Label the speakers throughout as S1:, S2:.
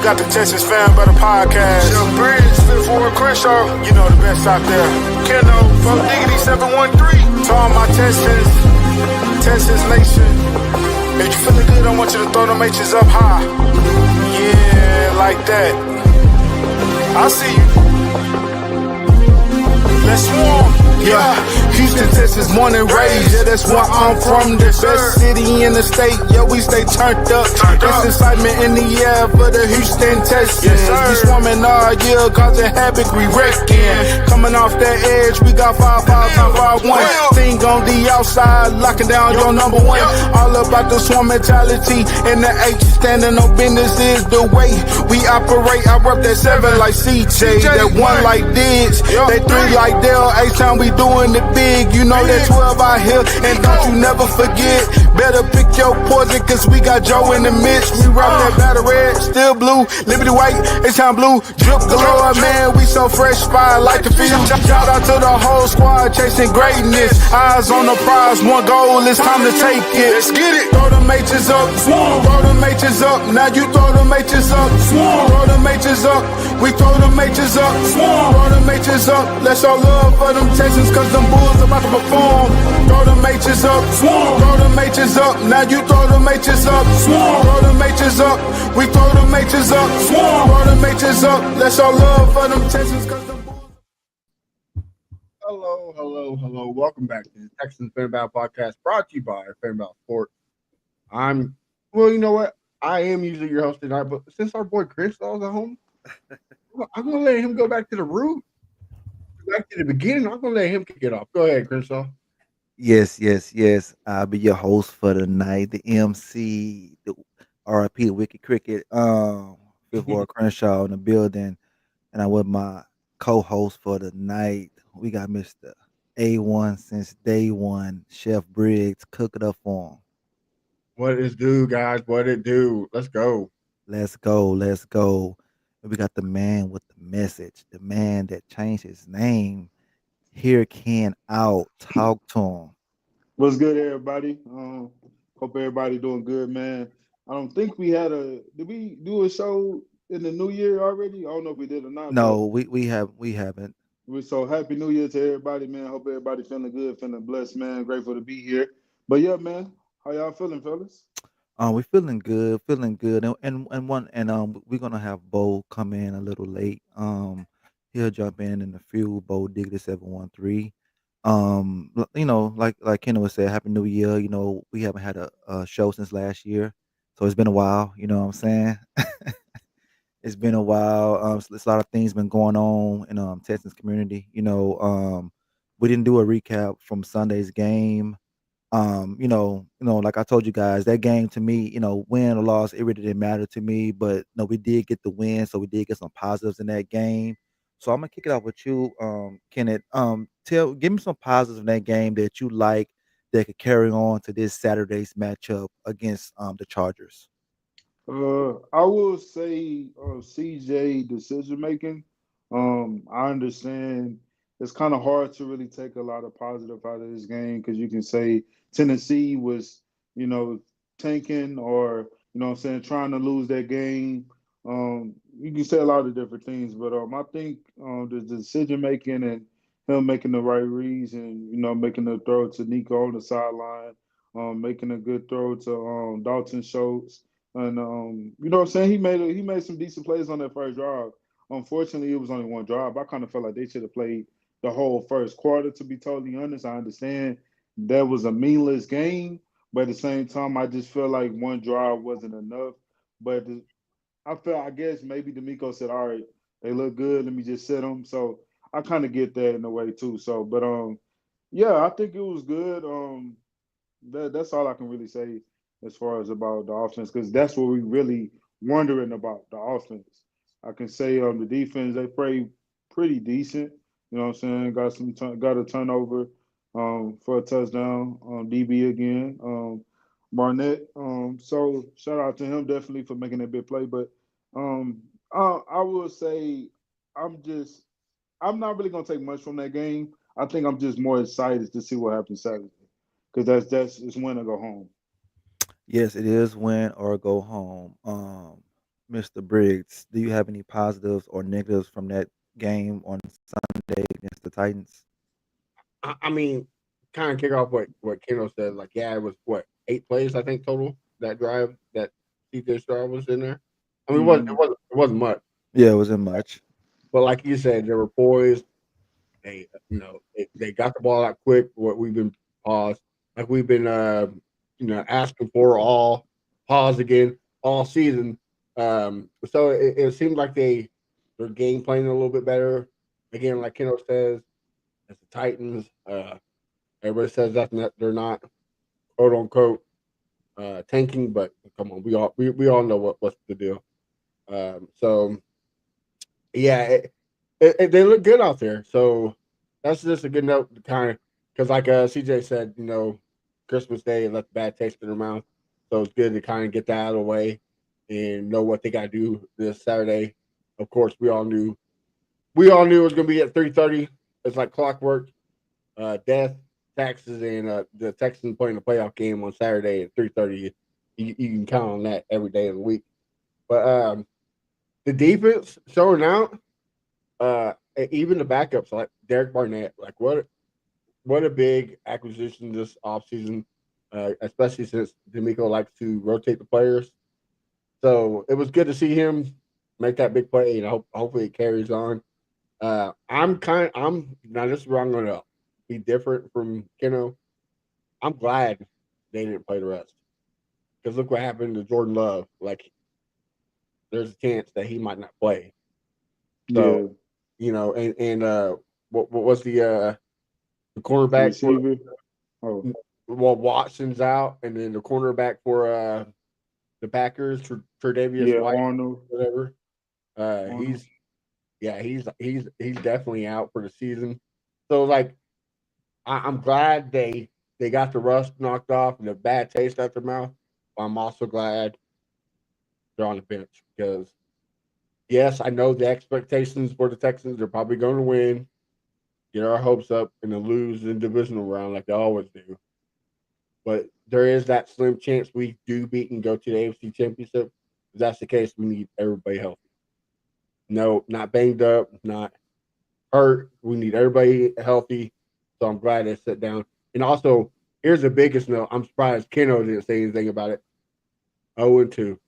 S1: got the Texans Fan Better Podcast.
S2: Jeff Bridge, Fifth Ward Crenshaw.
S1: You know the best out there.
S2: Keno, Fuck Diggity 713.
S1: To all my Texans Nation. If you feeling good, I want you to throw them H's up high. Yeah, like that. I see you. Let's swarm. Yeah, Houston, Texas, born and raised. Yeah, that's where I'm from. The best city in the state. Yeah, we stay turned up. There's excitement in the air for the Houston Texans. We swarming all year, causing havoc, we wrecking. Coming off that edge, we got 5-5-1. Thing on the outside, locking down your number one. All about the swarm mentality. And the H, standing on business is the way we operate. I rep that 7 like CJ, that 1 like Diggs, that 3 like Dell. H-time we doing it big, you know that 12 out here, and don't you never forget, better pick your poison, cause we got Joe in the midst. We rock that battle red, still blue, Liberty white, H-time blue, drip galore, man, we so fresh, fire like the field. Shout out to the whole squad, chasing greatness, eyes on the prize, one goal, it's time to take it.
S2: Let's get it.
S1: Throw them H's up, throw them H's up, now you throw them H's up, throw them H's up, we throw them H's up, throw them H's up, let's show love for them Texans, cause them Bulls about to perform. Throw them H's up, throw them H's up, now you throw them H's up, throw them H's up, we throw them H's up, throw them H's up, let's show love for them Texans, cause them Bulls.
S3: Hello. Welcome back to the Texans Fan Battle Podcast, brought to you by Fan Battle Sport. You know what? I am usually your host tonight, but since our boy Crenshaw is at home, I'm going to let him go back to the root. Back to the beginning, I'm going to let him kick it off. Go ahead, Crenshaw.
S4: Yes. I'll be your host for the night, the MC, the RIP, the Wicked Cricket, Fifth Ward Crenshaw in the building. And I'm with my co-host for the night. We got Mr. A1 since day one, Chef Briggs. Cook it up for him.
S3: What it do, guys? What it do? Let's go.
S4: Let's go. We got the man with the message, the man that changed his name. Hear Ken out. Talk to him.
S5: What's good, everybody? Hope everybody doing good, man. I don't think did we do a show in the new year already? I don't know if we did or not.
S4: No, we haven't.
S5: So happy New Year to everybody, man. Hope everybody feeling good, feeling blessed, man. Grateful to be here. But yeah, man, how y'all feeling, fellas?
S4: We're feeling good, and we're gonna have Bo come in a little late. He'll jump in a few. Bo Diggity 713. Like Kenna was saying, Happy New Year. You know, we haven't had a show since last year, so it's been a while. You know what I'm saying? It's been a while. There's a lot of things been going on in Texas community. You know, we didn't do a recap from Sunday's game. Like I told you guys, that game to me, win or loss, it really didn't matter to me. But no, we did get the win, so we did get some positives in that game. So I'm gonna kick it off with you, Kenneth. Give me some positives in that game that you like that could carry on to this Saturday's matchup against the Chargers.
S5: I will say CJ decision making. I understand it's kind of hard to really take a lot of positive out of this game because you can say Tennessee was, tanking or, trying to lose that game. You can say a lot of different things, but I think the decision making and him making the right reads and, making the throw to Nico on the sideline, making a good throw to Dalton Schultz. And he made some decent plays on that first drive. Unfortunately, it was only one drive. I kind of felt like they should have played the whole first quarter, to be totally honest. I understand that was a meaningless game, but at the same time, I just feel like one drive wasn't enough. But I guess maybe D'Amico said, all right, they look good, let me just sit them. So I kind of get that in a way too. So, but yeah, I think it was good. That's all I can really say as far as about the offense, because that's what we really wondering about, the offense. I can say the defense, they played pretty decent. You know what I'm saying? Got a turnover for a touchdown on DB again. Barnett. So shout out to him definitely for making that big play. But I will say I'm not really gonna take much from that game. I think I'm just more excited to see what happens Saturday. Because it's win or go home.
S4: Yes, it is win or go home. Mr. Briggs, do you have any positives or negatives from that game on Sunday against the Titans?
S3: I mean, kind of kick off what Keno said. Like, yeah, it was what 8 plays I think total that drive that CJ Stroud was in there. I mean,
S5: Hmm.
S3: it wasn't much,
S4: Yeah, it wasn't much.
S3: but like you said, they were poised. They got the ball out quick. What we've been paused, like we've been asking for all pause again all season. So it seemed like they're game playing a little bit better. Again, like Keno says, as the Titans, everybody says that they're not quote unquote tanking, but come on, we all know what's the deal. So yeah, they look good out there. So that's just a good note to kind of because, like CJ said, Christmas Day let the bad taste in their mouth. So it's good to kind of get that out of the way and know what they got to do this Saturday. Of course, we all knew it was going to be at 3:30. It's like clockwork. Death, taxes, and the Texans playing the playoff game on Saturday at 3:30. You can count on that every day of the week. But the defense showing out. Even the backups like Derek Barnett, like what a big acquisition this offseason, especially since D'Amico likes to rotate the players. So it was good to see him make that big play, and hopefully it carries on. I'm now this is where I'm gonna be different from Keno. I'm glad they didn't play the rest because look what happened to Jordan Love. Like there's a chance that he might not play. So
S5: Yeah,
S3: and what was the
S5: the
S3: cornerback for
S5: receiver. Oh,
S3: well Watson's out, and then the cornerback for the Packers for Tre'Davious
S5: yeah,
S3: White,
S5: Arnold.
S3: whatever.
S5: Arnold.
S3: He's definitely out for the season. So like I'm glad they got the rust knocked off and the bad taste out their mouth. But I'm also glad they're on the bench because yes, I know the expectations for the Texans are probably going to win, get our hopes up, and then lose in divisional round like they always do. But there is that slim chance we do beat and go to the AFC Championship. If that's the case, we need everybody healthy. No, not banged up, not hurt. We need everybody healthy. So I'm glad they sit down. And also, here's the biggest note. I'm surprised Keno didn't say anything about it. 0-2.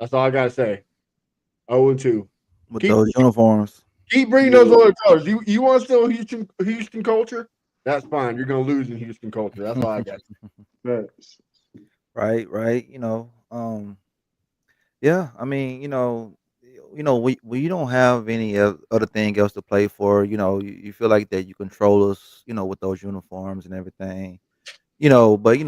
S3: That's all I gotta say. 0-2.
S4: With
S3: Keep
S4: those uniforms.
S3: keep bringing those
S5: Yeah,
S3: other colors. You want still Houston culture? That's fine. You're gonna lose in Houston culture. That's all I got.
S5: facts.
S4: Right, right. Yeah, I mean, we don't have any other thing else to play for. You feel like that you control us, with those uniforms and everything. But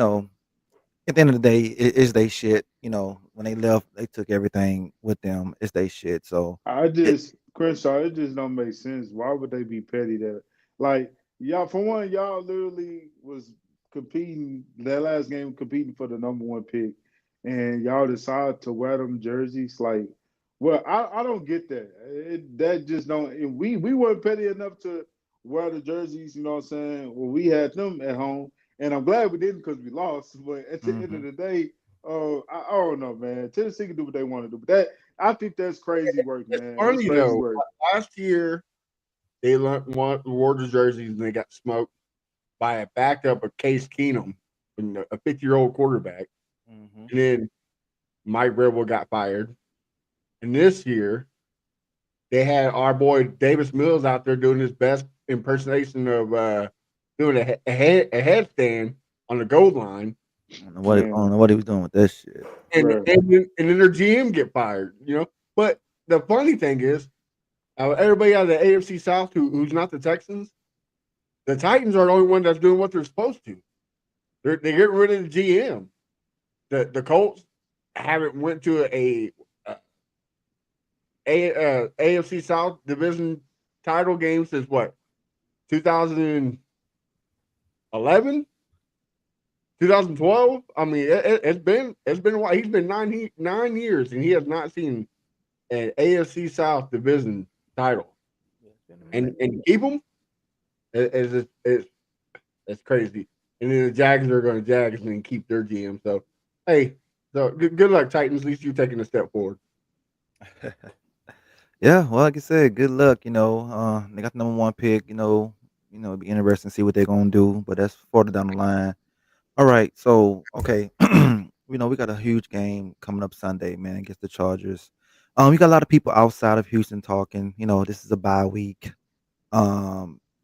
S4: at the end of the day, it's they shit. When they left, they took everything with them. It's they shit. So
S5: I
S4: it.
S5: just Crenshaw, it just don't make sense. Why would they be petty that like y'all for one, y'all literally was competing that last game competing for the number one pick and y'all decide to wear them jerseys like well, I don't get that. That just don't and we weren't petty enough to wear the jerseys, you know what I'm saying? Well, we had them at home and I'm glad we didn't because we lost. But at the end of
S4: Mhm.
S5: the day, I don't know, man. Tennessee can do what they want to do. But that I think that's crazy work,
S3: It's
S5: man. That's
S3: funny
S5: crazy
S3: though.
S5: work.
S3: Last year they wore the jerseys and they got smoked by a backup of Case Keenum, a 50-year-old quarterback,
S4: Mhm.
S3: and then Mike Vrabel got fired. And this year they had our boy Davis Mills out there doing his best impersonation of doing a headstand on the goal line,
S4: I don't
S5: Man,
S4: know what he was doing with that shit.
S3: and
S5: bro.
S3: then their GM get fired. But the funny thing is, everybody out of the AFC South who's not the Texans, the Titans are the only one that's doing what they're supposed to. They get rid of the GM. The Colts haven't went to AFC South division title game since what 2011, 2012. I mean, it's been a while. He's been 9 years and he has not seen an AFC South division title.
S4: Yeah, it's been a
S3: And keep him it's crazy. And then the Jags are going to Jags and then keep their GM. So hey, so good luck Titans. At least you're taking a step forward.
S4: Yeah, well, like I said, good luck. They got the number one pick. It'd be interesting to see what they're gonna do, but that's further down the line. All right, so okay, we got a huge game coming up Sunday, man, against the Chargers. We got a lot of people outside of Houston talking. This is a bye week.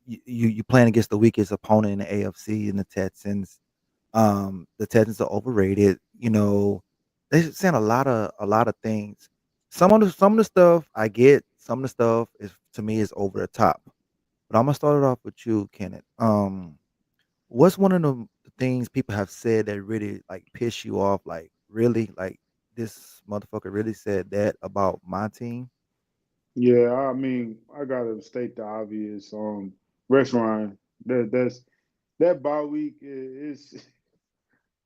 S4: You playing against the weakest opponent in the AFC and the Texans. The Texans are overrated. They're saying a lot of things. Some of the stuff I get. Some of the stuff is to me is over the top. But I'm gonna start it off with you, Kenneth. What's one of the things people have said that really like piss you off? Like really, like this motherfucker really said that about my team.
S5: Yeah, I mean, I gotta state the obvious. Restaurant that bye week is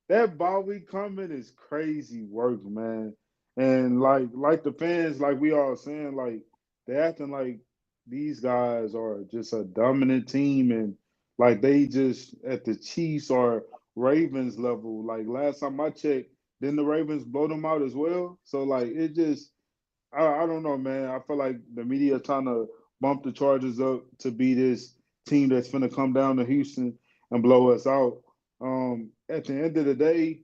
S5: that bye week coming is crazy work, man. And like the fans, like we all saying, like they acting like these guys are just a dominant team and like they just at the Chiefs or Ravens level. Like last time I checked, didn't the Ravens blow them out as well? So like it just I don't know, man. I feel like the media trying to bump the Chargers up to be this team that's gonna come down to Houston and blow us out. At the end of the day,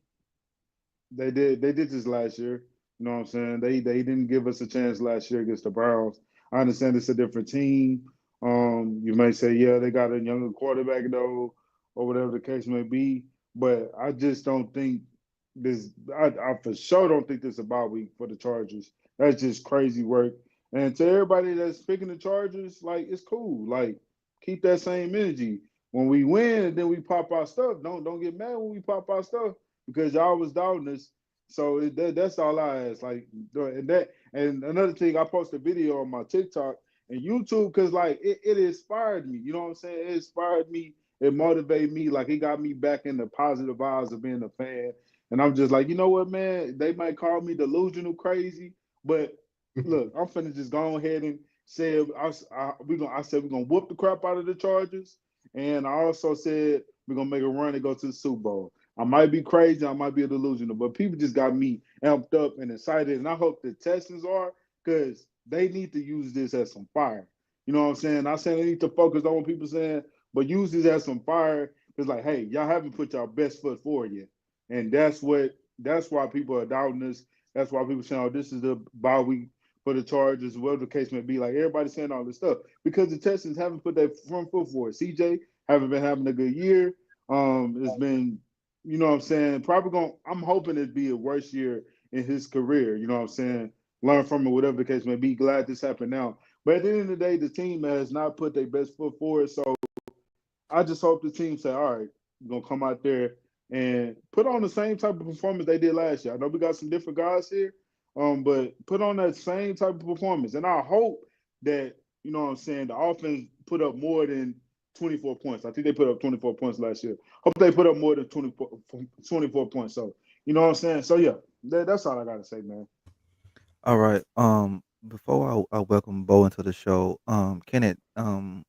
S5: they did this last year. You know what I'm saying? They didn't give us a chance last year against the Browns. I understand it's a different team. You may say, yeah, they got a younger quarterback though, or whatever the case may be. But I just don't think this. I for sure don't think this is a bye week for the Chargers. That's just crazy work. And to everybody that's picking the Chargers, like it's cool. Like keep that same energy. When we win and then we pop our stuff, don't get mad when we pop our stuff because y'all was doubting us. So that's all I ask. Like and another thing, I posted a video on my TikTok and YouTube because like it inspired me. You know what I'm saying? It inspired me. It motivated me. Like it got me back in the positive vibes of being a fan. And I'm just like, you know what, man? They might call me delusional, crazy, but look, I'm finna just go ahead and say I said we're gonna whoop the crap out of the Chargers, and I also said we're gonna make a run and go to the Super Bowl. I might be crazy, I might be a delusional, but people just got me amped up and excited, and I hope the Texans are because they need to use this as some fire. You know what I'm saying? I saying they need to focus on what people saying, but use this as some fire because, like, hey, y'all haven't put your best foot forward yet, and that's why people are doubting us. That's why people saying, "Oh, this is the bye week for the Chargers," whatever the case may be. Like everybody's saying all this stuff because the Texans haven't put that front foot forward. CJ haven't been having a good year. It's been, you know what I'm saying, probably going I'm hoping it'd be a worse year in his career, you know what I'm saying? Learn from it, whatever the case may be. Glad this happened now. But at the end of the day, the team has not put their best foot forward. So I just hope the team say, all right, we're gonna come out there and put on the same type of performance they did last year. I know we got some different guys here, but put on that same type of performance. And I hope that, you know what I'm saying, the offense put up more than 24 points. I think they put up 24 points last year. Hope they put up more than 24 points. So, you know what I'm saying? So yeah, that's all I gotta say, man.
S4: All right. Before I welcome Bo into the show, Kenneth,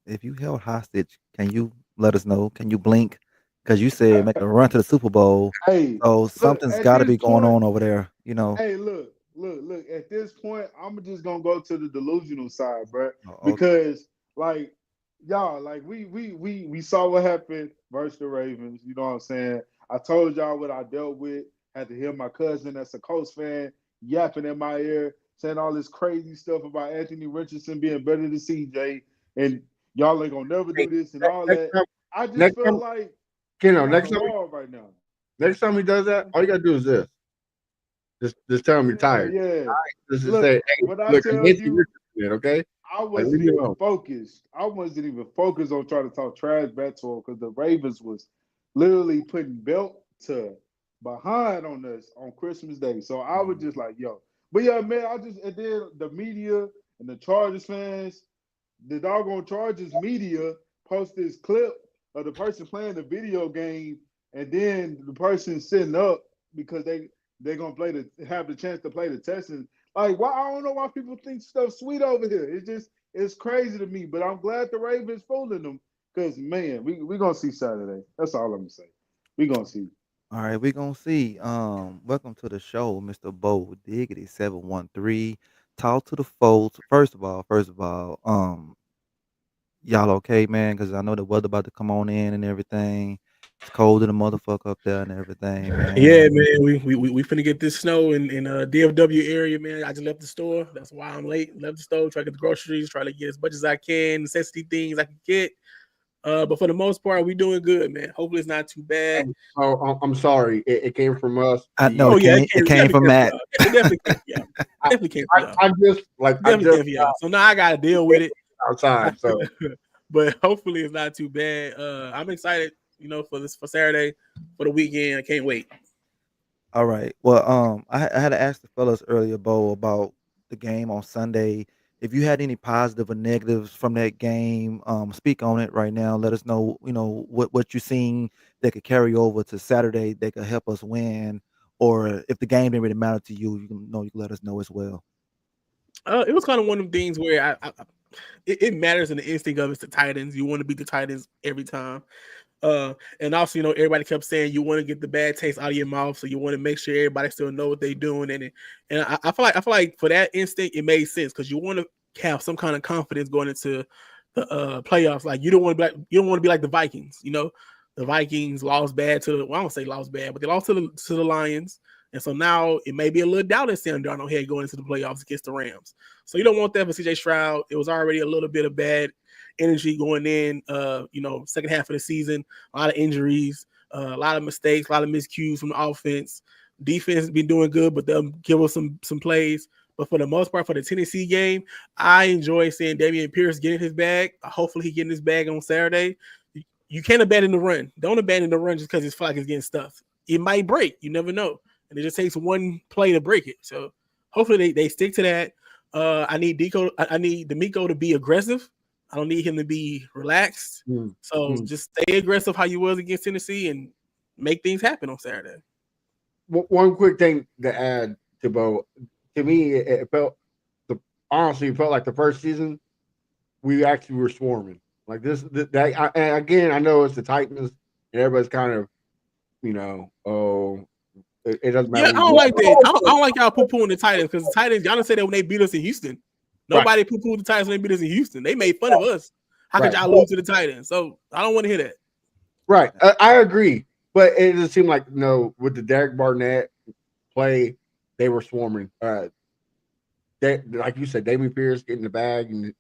S4: if you held hostage, can you let us know? Can you blink? Because you said make a run to the Super Bowl,
S5: Hey,
S4: so
S5: look,
S4: something's
S5: at
S4: got to
S5: this
S4: be going
S5: point,
S4: on over there.
S5: hey, look. At this point, I'm just gonna go to the delusional side, bro.
S4: Oh, okay.
S5: Because like y'all, like we saw what happened versus the Ravens. You know what I'm saying? I told y'all what I dealt with. Had to hear my cousin, that's a Colts fan, yapping in my ear, saying all this crazy stuff about Anthony Richardson being better than CJ, and y'all ain't gonna never
S3: Hey,
S5: do this and all
S3: next
S5: that.
S3: time,
S5: I just
S3: next
S5: feel
S3: time,
S5: like
S3: Keno,
S5: I'm on a wall right now.
S3: next time he does that, all you gotta do is this. Just tell him you're
S5: Yeah,
S3: tired.
S5: yeah.
S3: Just
S5: Look,
S3: say, hey,
S5: when I
S3: look, I'm
S5: tell
S3: Nancy
S5: you,
S3: Richardson, okay?
S5: I
S3: Like,
S5: wasn't
S3: leave me
S5: even
S3: alone.
S5: focused. I wasn't even focused on trying to talk trash back to him because the Ravens was literally putting belt to behind on us on Christmas Day. So I was
S4: Mhm.
S5: just like, yo. But yeah, man, I just and then the media and the Chargers fans, the doggone Chargers media post this clip of the person playing the video game and then the person sitting up because they're gonna play have the chance to play the Texans. Like, why I don't know why people think stuff sweet over here. It's crazy to me. But I'm glad the Ravens fooling them because man, we gonna see Saturday. That's all I'm gonna say. We gonna see.
S4: All right, we're gonna see. Welcome to the show, Mr. Bo Diggity 713. talk to the folks. First of all, y'all okay, man? Because I know the weather about to come on in and everything. It's cold in the motherfucker up there and everything,
S6: Yeah,
S4: man.
S6: man, we finna get this snow in DFW area, man. I just left the store. That's why I'm late. Left the store, try to get the groceries, try to get as much as I can, necessity things I can get. But for the most part, we doing good, man. Hopefully, it's not too bad.
S3: I'm sorry. It came from us.
S4: I know
S6: Oh
S4: it
S6: yeah,
S4: came. It
S6: it
S4: came
S6: definitely
S4: from
S6: came for
S4: Matt.
S6: y'all. It definitely came for y'all.
S3: I,
S6: Definitely came for
S3: I,
S6: y'all.
S3: I just I
S6: Definitely
S3: just
S6: came for y'all. So now I gotta deal with it.
S3: outside. So
S6: But hopefully, it's not too bad. I'm excited, for Saturday, for the weekend. I can't wait.
S4: All right. Well, I had to ask the fellas earlier, Bo, about the game on Sunday. If you had any positive or negatives from that game, speak on it right now. Let us know, what you seen that could carry over to Saturday that could help us win. Or if the game didn't really matter to you, you can let us know as well.
S6: It was kind of one of them things where it matters in the instinct of it's the Titans. You want to beat the Titans every time. And also, everybody kept saying you want to get the bad taste out of your mouth, so you want to make sure everybody still know what they're doing. And I feel like for that instinct, it made sense because you want to have some kind of confidence going into the playoffs. Like you don't want to be like the Vikings. The Vikings lost bad I don't say lost bad, but they lost to the Lions. And so now it may be a little doubt in Sam Darnold head going into the playoffs against the Rams. So you don't want that for CJ Stroud. It was already a little bit of bad energy going in, second half of the season, a lot of injuries, a lot of mistakes, a lot of miscues from the offense. Defense has been doing good, but they'll give us some plays. But for the most part, for the Tennessee game, I enjoy seeing Dameon Pierce getting his bag. Hopefully, he getting his bag on Saturday. You can't abandon the run. Don't abandon the run just because it's like it's getting stuffed. It might break. You never know. And it just takes one play to break it. So hopefully they stick to that. I need D'Amico to be aggressive. I don't need him to be relaxed. So just stay aggressive how you was against Tennessee and make things happen on Saturday.
S3: one quick thing to add to Bo. To me, it felt honestly, it felt like the first season we actually were swarming. Like and again, I know it's the Titans, and everybody's kind of, it doesn't
S6: Yeah,
S3: matter.
S6: I don't like that. I don't like y'all poo-pooing the Titans because the Titans, y'all done say that when they beat us in Houston. Nobody poo-pooed the Titans when they beat us in Houston. They made fun of us. How could y'all lose to the Titans? So I don't want to hear that.
S3: Right. I agree. But it just seemed like, with the Derek Barnett play, they were swarming. Like you said, Damien Pierce getting the bag and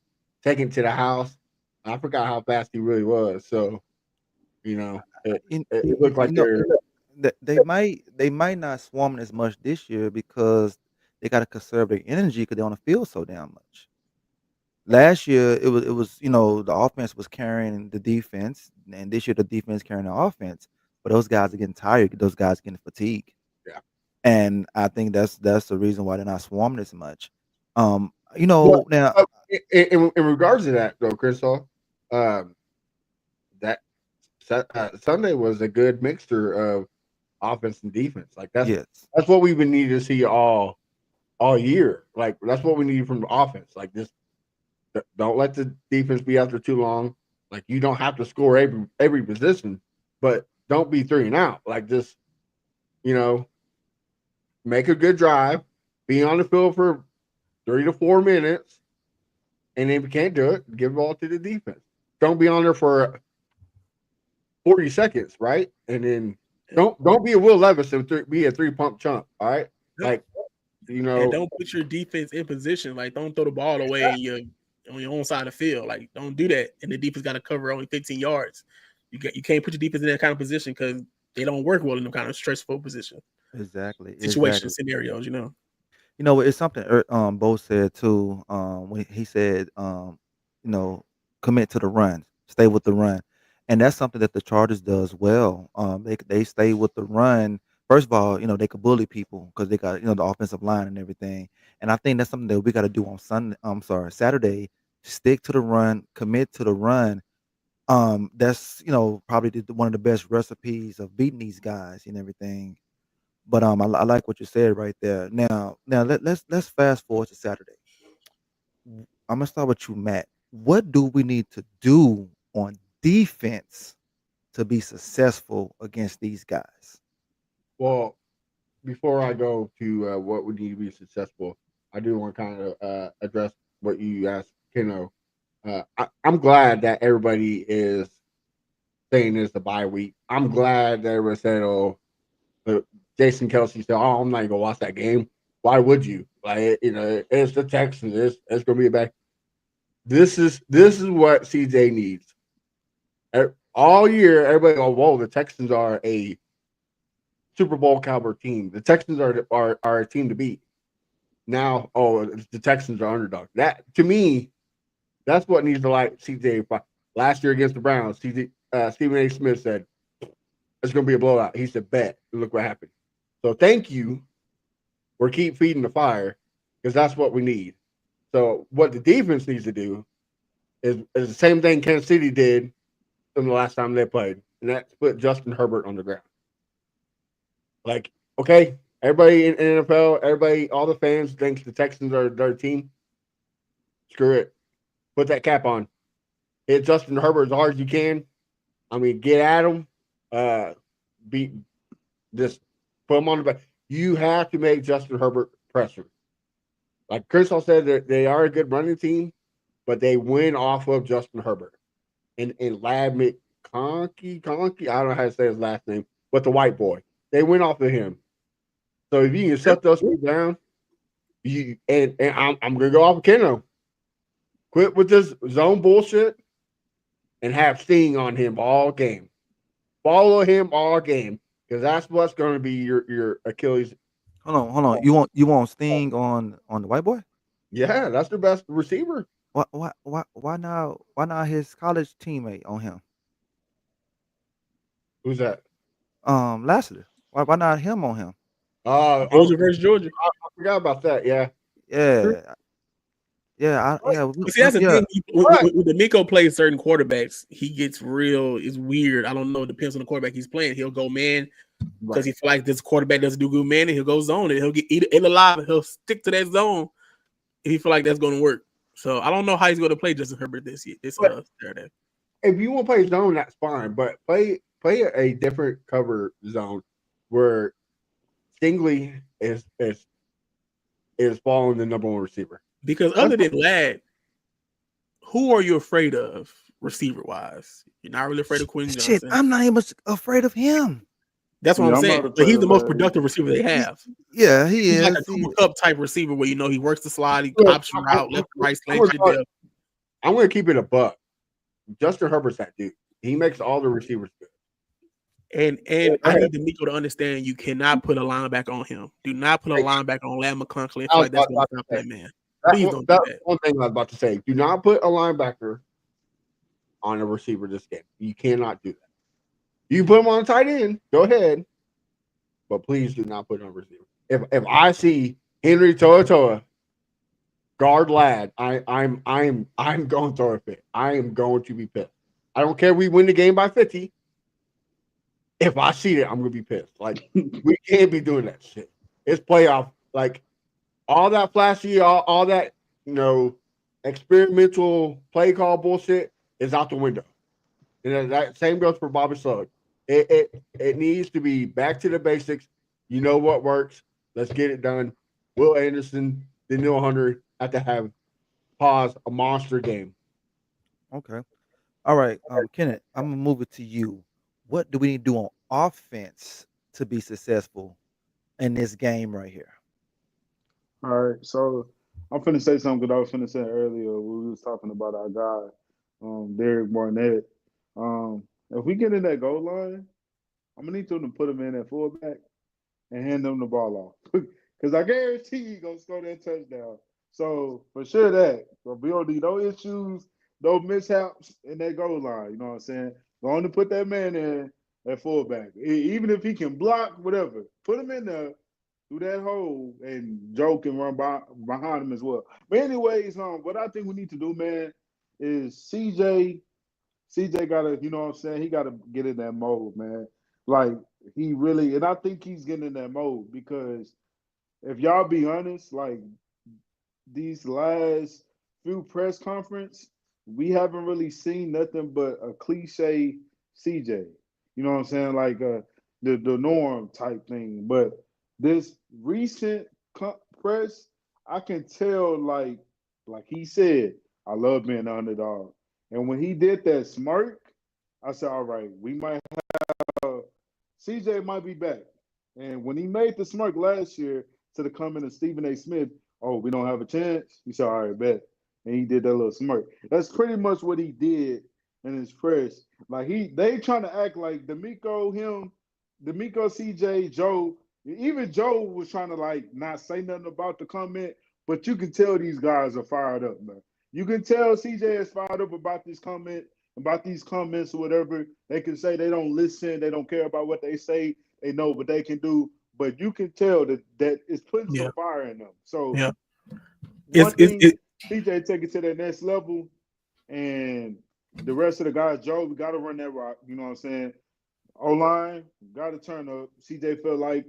S3: taking it to the house. I forgot how fast he really was. So, it looked like they're
S4: They might not swarm as much this year because they got to conserve their energy because they're on the field so damn much. Last year it was the offense was carrying the defense, and this year the defense carrying the offense. But those guys are getting tired. Those guys getting fatigued,
S3: yeah.
S4: and I think that's the reason why they're not swarming as much.
S3: But
S4: Now
S3: in regards to that though, Crystal, that Sunday was a good mixture of offense and defense. Like
S4: yes,
S3: that's what we've been needing to see all year. Like that's what we need from the offense. Like just don't let the defense be out there too long. Like you don't have to score every position, but don't be 3 and out. Like just make a good drive, be on the field for 3 to 4 minutes, and if you can't do it, give the ball to the defense. Don't be on there for 40 seconds, right? And then don't be a Will Levis and be a 3 pump chump. All right, like
S6: And don't put your defense in position. Like don't throw the ball away on your own side of the field. Like don't do that. And the defense got to cover only 15 yards. You can't put your defense in that kind of position because they don't work well in them kind of stressful position
S4: exactly.
S6: scenarios.
S4: It's something Bo said too. When he said, you know, commit to the run, stay with the run, and that's something that the Chargers does well. They stay with the run. First of all, they could bully people because they got the offensive line and everything. And I think that's something that we got to do on Sunday. I'm sorry, Saturday. Stick to the run, commit to the run. That's probably one of the best recipes of beating these guys and everything. But I like what you said right there. Now let's fast forward to Saturday. I'm gonna start with you, Matt. What do we need to do on defense to be successful against these guys?
S3: well, before I go to what would need to be successful, I do want to kind of address what you asked, Keno. I'm glad that everybody is saying it's the bye week. I'm glad that everybody said, "Oh, Jason Kelsey said, oh, I'm not gonna watch that game." Why would you? Like, it's the Texans. It's gonna be a bad. This is what CJ needs. All year, everybody go, "Whoa, the Texans are a Super Bowl caliber team. The Texans are a team to beat." Now, oh, the Texans are underdog. That to me, that's what needs to like CJ. Last year against the Browns, Stephen A. Smith said it's going to be a blowout. He said, "Bet." Look what happened. So thank you for keep feeding the fire because that's what we need. So what the defense needs to do is the same thing Kansas City did from the last time they played, and that's put Justin Herbert on the ground. Like, okay, everybody in NFL, everybody, all the fans thinks the Texans are their team. Screw it. Put that cap on. Hit Justin Herbert as hard as you can. I mean, get at him. Beat just put him on the back. You have to make Justin Herbert pressure. Like Crystal said, they are a good running team, but they win off of Justin Herbert and Lab McConkey. I don't know how to say his last name, but the white boy. They win off of him. So if you can shut those two down, I'm gonna go off of Keno. Quit with this zone bullshit and have Sting on him all game. Follow him all game because that's what's going to be your Achilles.
S4: Hold on. You want Sting on the white boy?
S3: Yeah, that's the best receiver.
S4: Why not his college teammate on him?
S3: Who's that?
S4: Lassiter. Why not him on him?
S6: Georgia versus Georgia.
S3: I forgot about that. Yeah.
S4: Yeah.
S6: But see, that's the
S4: yeah.
S6: thing. When D'Amico plays certain quarterbacks, he gets real. It's weird. I don't know. It depends on the quarterback he's playing. He'll go man because he feel like this quarterback doesn't do good man, and he'll go zone and he'll get eat alive and he'll stick to that zone if he feel like that's going to work. So I don't know how he's going to play Justin Herbert this year. Saturday.
S3: If you want to play zone, that's fine, but play a different cover zone where Stingley is following the number one receiver.
S6: Because other than Ladd, who are you afraid of receiver wise? You're not really afraid of Quinn Johnson.
S4: Shit, I'm not even afraid of him.
S6: That's what I'm saying. But he's the most productive receiver they have.
S4: Yeah, he's
S6: like a Cooper Kupp type receiver where he works the slide, he option route, left and right, slants you down.
S3: I'm going to keep it a buck. Justin Herbert's that dude. He makes all the receivers good.
S6: And I need D'Amico to understand you cannot put a linebacker on him. Do not put a linebacker on Lad McConkey. Like that's going to stop that man. Please don't do that.
S3: One thing I was about to say. Do not put a linebacker on a receiver this game. You cannot do that. You can put him on a tight end. Go ahead. But please do not put him on a receiver. If I see Henry To'oTo'o guard Lad, I'm going to throw a fit. I am going to be pissed. I don't care if we win the game by 50. If I see it, I'm gonna be pissed. Like we can't be doing that shit. It's playoff. Like all that flashy, all that experimental play call bullshit is out the window. And that same goes for Bobby Slug. It needs to be back to the basics. You know what works. Let's get it done. Will Anderson, Daniel Hunter have to have a monster game.
S4: Okay. All right, Kenneth, I'm gonna move it to you. What do we need to do on offense to be successful in this game right here?
S5: All right, so I'm finna say something that I was finna say earlier when we was talking about our guy, Derek Barnett. If we get in that goal line, I'm gonna need them to put him in at fullback and hand them the ball off. Because I guarantee he's gonna score that touchdown. So for sure that. So we don't need no issues, no mishaps in that goal line. You know what I'm saying? Going to put that man in at fullback. Even if he can block, whatever. Put him in there through that hole and Joe can run behind him as well. But anyways, what I think we need to do, man, is CJ gotta, you know what I'm saying? He gotta get in that mode, man. Like he really, and I think he's getting in that mode because if y'all be honest, like these last few press conference, we haven't really seen nothing but a cliche CJ. You know what I'm saying? Like the norm type thing. But this recent press, I can tell, like he said, I love being the underdog. And when he did that smirk, I said, all right, we might CJ might be back. And when he made the smirk last year to the comment of Stephen A. Smith, oh, we don't have a chance. He said, all right, bet. And he did that little smirk. That's pretty much what he did in his press. Like they trying to act like D'Amico, CJ, Joe. Even Joe was trying to like not say nothing about the comment, but you can tell these guys are fired up, man. You can tell CJ is fired up about this comment, about these comments or whatever. They can say they don't listen, they don't care about what they say, they know what they can do, but you can tell that it's putting
S6: Yeah,
S5: some fire in them. So
S6: yeah.
S5: one
S6: It's
S5: thing, CJ take it to that next level, and the rest of the guys, Joe, we got to run that rock. You know what I'm saying? O-line, got to turn up. CJ felt like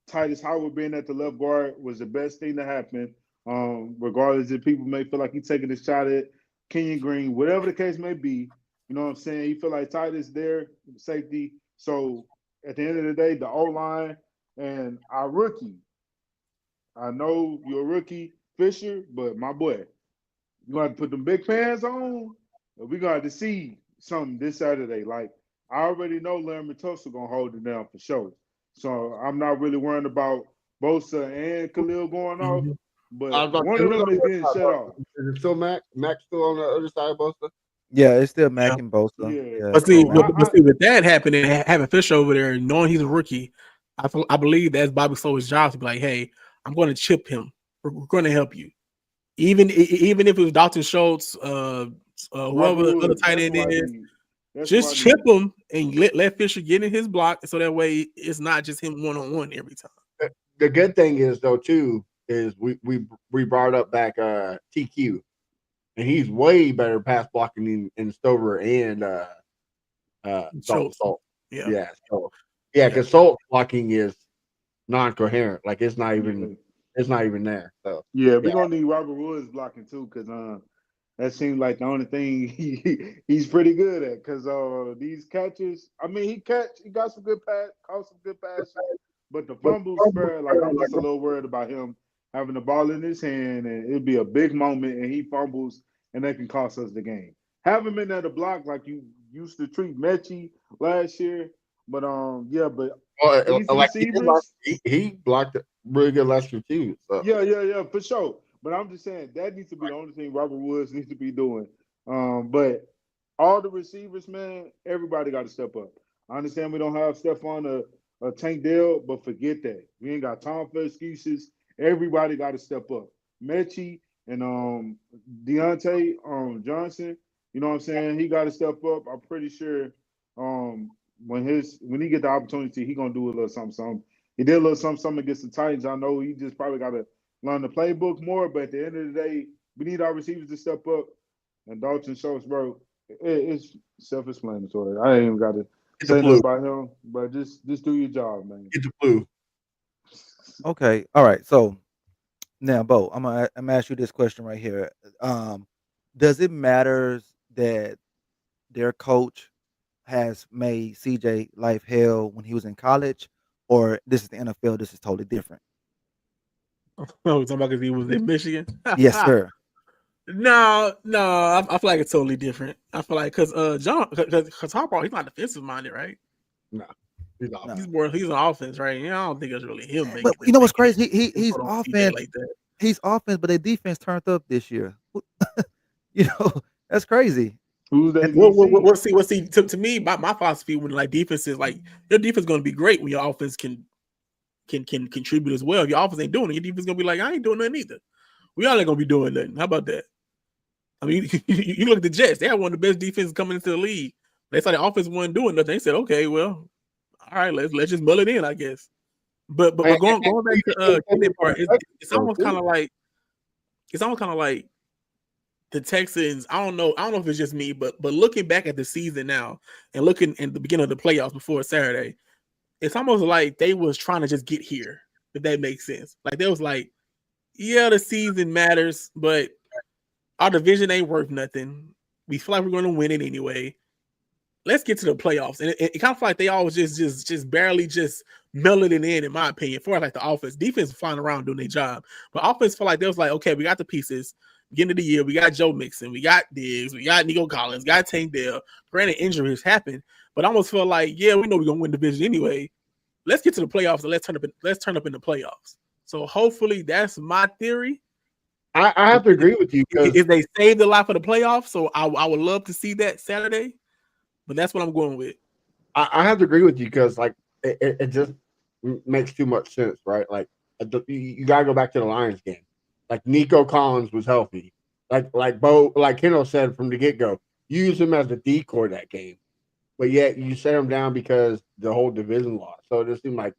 S5: Titus Howard being at the left guard was the best thing to happen. Regardless if people may feel like he's taking a shot at Kenyon Green, whatever the case may be, you know what I'm saying? You feel like Titus there, safety. So at the end of the day, the O-line and our rookie, I know you're a rookie, Fisher, but my boy, you got to put them big pants on. We got to see something this Saturday. Like, I already know Larry Matosa going to hold it down for sure. So I'm not really worrying about Bosa and Khalil going off,
S6: Mhm.
S3: I
S5: but
S3: was about to
S5: one
S3: say,
S5: of
S3: who's
S5: them
S3: on
S5: is
S3: the other
S5: getting
S3: side,
S5: shut off.
S3: Bosa? Is it still Mac? Mac still on the other side of Bosa?
S4: Yeah, it's still Mac
S6: Yeah.
S4: and Bosa.
S5: Yeah.
S4: Yeah,
S6: But
S4: it's still
S6: see,
S5: So
S4: Mac.
S6: but see, with that happening, having Fisher over there, knowing he's a rookie, I believe that's Bobby Slowick's job to be like, hey, I'm going to chip him. We're going to help you, even if it was Dalton Schultz,
S5: Robert
S6: whoever the other
S5: Woods,
S6: tight
S5: that's
S6: end
S5: who I
S6: is,
S5: need. That's who I
S6: just chip
S5: need.
S6: him and let Fisher get in his block, so that way it's not just him 1-on-1 every time.
S3: The good thing is though too is we brought up back TQ, and he's way better pass blocking in Stover and Dalton
S6: Schultz,
S3: Salt.
S6: yeah,
S3: Yeah, so yeah,
S6: yeah.
S3: because Salt blocking is non-coherent. Like
S5: Yeah.
S3: it's not even there. So
S5: Yeah,
S3: yeah,
S5: we're gonna need Robert Woods blocking too, because that seems like the only thing he's pretty good at. Because these catches, I mean, he got some good pass, caught some good passes, but the
S3: but
S5: fumble spare, like I'm just a little worried about him having the ball in his hand, and it'd be a big moment, and he fumbles, and that can cost us the game. Have him in there to block like you used to treat Mechie last year, but yeah, but these
S3: like he did last,
S5: receivers.
S3: he blocked it really good last year too. So
S5: Yeah, for sure. But I'm just saying that needs to be the only thing Robert Woods needs to be doing. But all the receivers, man, everybody got to step up. I understand we don't have Stephon or Tank Dell, but forget that. We ain't got time for excuses. Everybody got to step up. Mechie and Deontay Johnson, you know what I'm saying? He got to step up. I'm pretty sure when he get the opportunity, he gonna do a little something. He did a little something against the Titans. I know he just probably got to learn the playbook more, but at the end of the day, we need our receivers to step up. And Dalton Schultz, bro, it's self-explanatory. I ain't even got to
S3: get the
S5: say nothing
S3: flu.
S5: about him, but just do your job, man.
S3: Get the flu.
S4: Okay, all right. So now, Bo, I'm gonna ask you this question right here. Um, does it matter that their coach has made CJ life hell when he was in college, or this is the NFL? This is totally different.
S6: No, talking about because he was in Michigan.
S4: Yes, sir.
S6: No, I feel like it's totally different. I feel like because Harbaugh, he's not defensive minded, right?
S3: No, he's off.
S4: No.
S6: He's an offense, right? Yeah, I don't think it's really him
S4: But
S6: making
S4: you know what's
S6: making
S4: crazy? He's
S6: input on CJ
S4: offense.
S6: like that.
S4: He's offense, but their defense turned up this year. You know, that's crazy.
S5: Who's
S4: And
S5: that DC?
S6: We'll see. To me, my philosophy when like defense is like your defense is going to be great when your offense can contribute as well. If your offense ain't doing it, your defense is going to be like, I ain't doing nothing either. We all ain't going to be doing nothing. How about that? I mean, you look at the Jets. They had one of the best defenses coming into the league. They saw the offense wasn't doing nothing. They said, okay, well, all right, let's just mull it in, I guess. But
S3: And
S6: going back to Kennedy part, it's
S3: so
S6: almost kind of like the Texans. I don't know if it's just me, but looking back at the season now and looking at the beginning of the playoffs before Saturday, it's almost like they was trying to just get here, if that makes sense. Like they was like, yeah, the season matters, but our division ain't worth nothing. We feel like we're going to win it anyway. let's get to the playoffs. And it kind of feel like they always just barely just melted it in my opinion, for like the offense. Defense flying around doing their job. But offense felt like they was like, okay, we got the pieces. Beginning of the year, we got Joe Mixon, we got Diggs, we got Nico Collins, got Tank Dell. Granted, injuries happen, but I almost feel like, yeah, we know we're gonna win the division anyway. Let's get to the playoffs and let's turn up in the playoffs. So hopefully that's my theory.
S3: I have to agree with you because
S6: If they saved a lot for the playoffs, so I would love to see that Saturday. But that's what I'm going with.
S3: I have to agree with you because like it just makes too much sense, right? Like you gotta go back to the Lions game. Like Nico Collins was healthy. Like Kendall said from the get-go, use him as a decoy that game. But yet you set him down because the whole division lost. So it just seemed like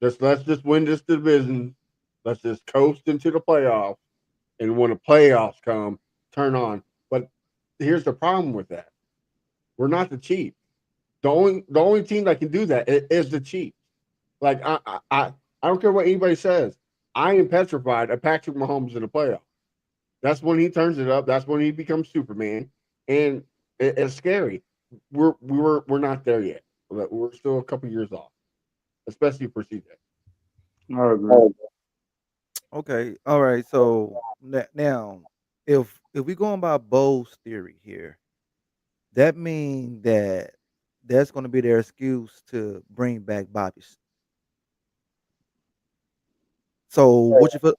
S3: let's just win this division. Let's just coast into the playoffs. And when the playoffs come, turn on. But here's the problem with that. We're not the Chiefs. The only team that can do that is the Chiefs. Like I don't care what anybody says. I am petrified of Patrick Mahomes in the playoffs. That's when he turns it up. That's when he becomes Superman, and it's scary. We're not there yet. We're still a couple years off, especially for CJ.
S5: I agree.
S4: Okay, all right. So now, if we going by Bo's theory here, that means that that's going to be their excuse to bring back Bobby. So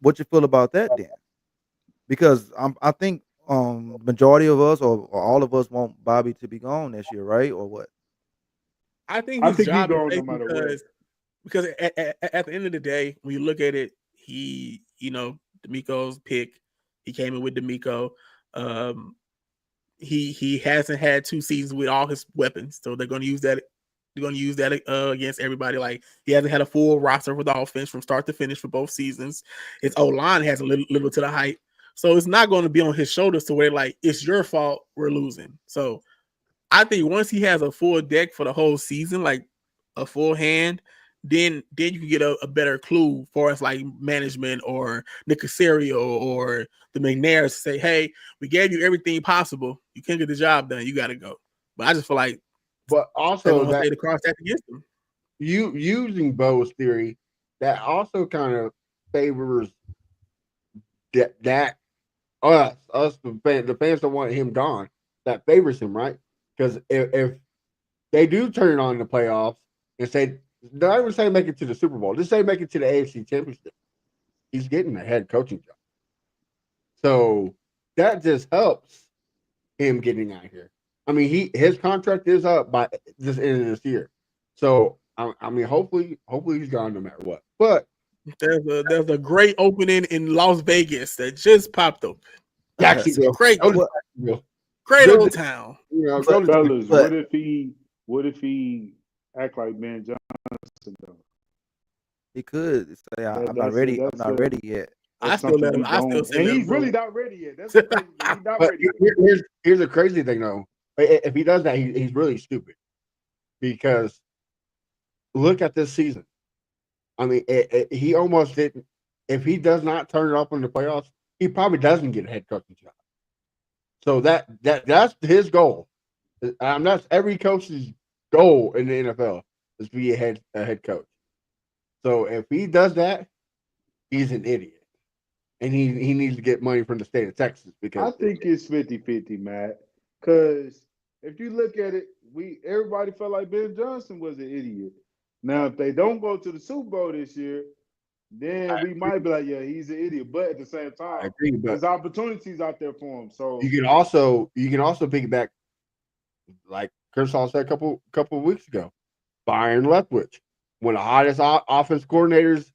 S4: what you feel about that then? Because I think majority of us or all of us want Bobby to be gone this year, right? Or what?
S6: I think
S5: I
S6: his
S5: think he
S6: job is
S5: gone no
S6: safe
S5: matter what.
S6: because at the end of the day, when you look at it, D'Amico's pick, he came in with D'Amico. He hasn't had 2 seasons with all his weapons, so they're going to use that. They're going to use that against everybody. Like he hasn't had a full roster with the offense from start to finish for both seasons. His O line hasn't lived to the height, so it's not going to be on his shoulders to where like it's your fault we're losing. So I think once he has a full deck for the whole season, like a full hand, then you can get a better clue for us, like management or Nick Casario or the McNairs to say, hey, we gave you everything possible. You can't get the job done. You got to go. But I just feel like
S3: But
S6: they're
S3: also
S6: going to
S3: that
S6: say the cross that against them.
S3: you using Bo's theory, that also kind of favors that us the fans that want him gone. That favors him, right? Because if they do turn it on in the playoffs and say, don't even say make it to the Super Bowl, just say make it to the AFC Championship, he's getting a head coaching job. So that just helps him getting out of here. I mean, his contract is up by this end of this year. So I mean, hopefully he's gone no matter what. But
S6: There's a great opening in Las Vegas that just popped open.
S3: Jacksonville,
S6: Great,
S3: go to Jacksonville.
S6: great
S3: Good
S6: old
S3: to-
S6: town.
S3: You know,
S4: But-
S3: go to
S5: Fellas,
S4: But-
S5: what if he act like Ben Johnson though?
S4: He could say,
S5: That-
S4: "I'm not
S5: that's a-
S4: ready. I'm
S5: that's
S4: not
S5: a-
S4: ready yet."
S6: I
S5: That's
S6: still let
S5: something
S6: him.
S5: we
S6: I still
S5: don't-
S6: say
S5: and
S6: let
S5: he's
S6: him go.
S5: really not ready yet. That's the crazy thing. He's not
S3: But
S5: ready yet.
S3: here's a crazy thing though. If he does that, he's really stupid. Because look at this season. I mean, he almost didn't. If he does not turn it up in the playoffs, he probably doesn't get a head coaching job. So that's his goal. That's every coach's goal in the NFL is to be a head coach. So if he does that, he's an idiot, and he needs to get money from the state of Texas because
S5: I think it's 50-50, Matt. Because if you look at it, everybody felt like Ben Johnson was an idiot. Now, if they don't go to the Super Bowl this year, then we might be like, yeah, he's an idiot. But at the same
S3: I
S5: time,
S3: agree. But
S5: there's opportunities out there for him. So
S3: you can also piggyback, like Chris Hall said a couple of weeks ago, Byron Leftwich, one of the hottest offense coordinators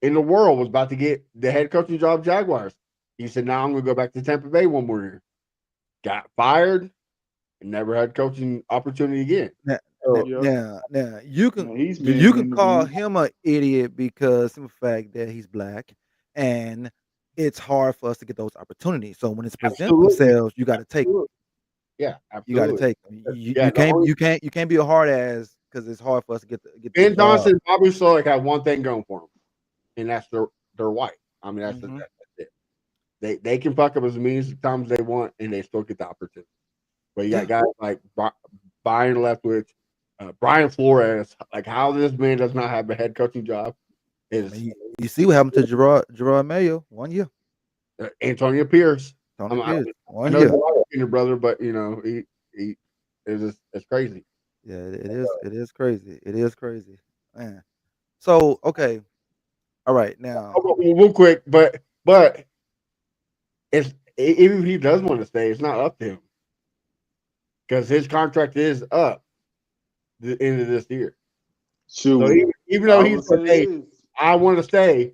S3: in the world, was about to get the head coaching job of Jaguars. He said, "Now I'm going to go back to Tampa Bay one more year." Got fired and never had coaching opportunity again.
S4: Now,
S3: So,
S5: yeah.
S4: now you can
S5: Yeah, he's been
S4: you can
S5: in the
S4: call
S5: league.
S4: him an idiot because of the fact that he's black, and it's hard for us to get those opportunities. So when it's present
S3: Absolutely.
S4: themselves, you got to take them.
S3: yeah,
S4: You got to
S3: absolutely.
S4: take them.
S3: Yeah,
S4: You can't be a hard ass because it's hard for us to get the
S3: Ben
S4: job.
S3: Johnson probably still like have one thing going for them, and that's they're white. I mean, that's
S4: Mhm.
S3: it. They can fuck up as many times as they want, and they still get the opportunity. But you got guys like buying left with Brian Flores. Like how this man does not have a head coaching job
S4: I
S3: is
S4: mean, you see what happened to Gerard Mayo 1 year.
S3: Antonio Pierce.
S4: Tony Pierce
S3: I
S4: 1
S3: know he's
S4: year.
S3: a lot of your brother, but you know he it's crazy.
S4: Yeah, it is. It is crazy. It is crazy, man. So okay, all right now.
S3: Real quick, but it's even if he does want to stay, it's not up to him because his contract is up the end of this year. So
S5: Shoot,
S3: even
S5: I
S3: though
S5: would
S3: he's
S5: say
S3: like, hey,
S5: this.
S3: I want to stay,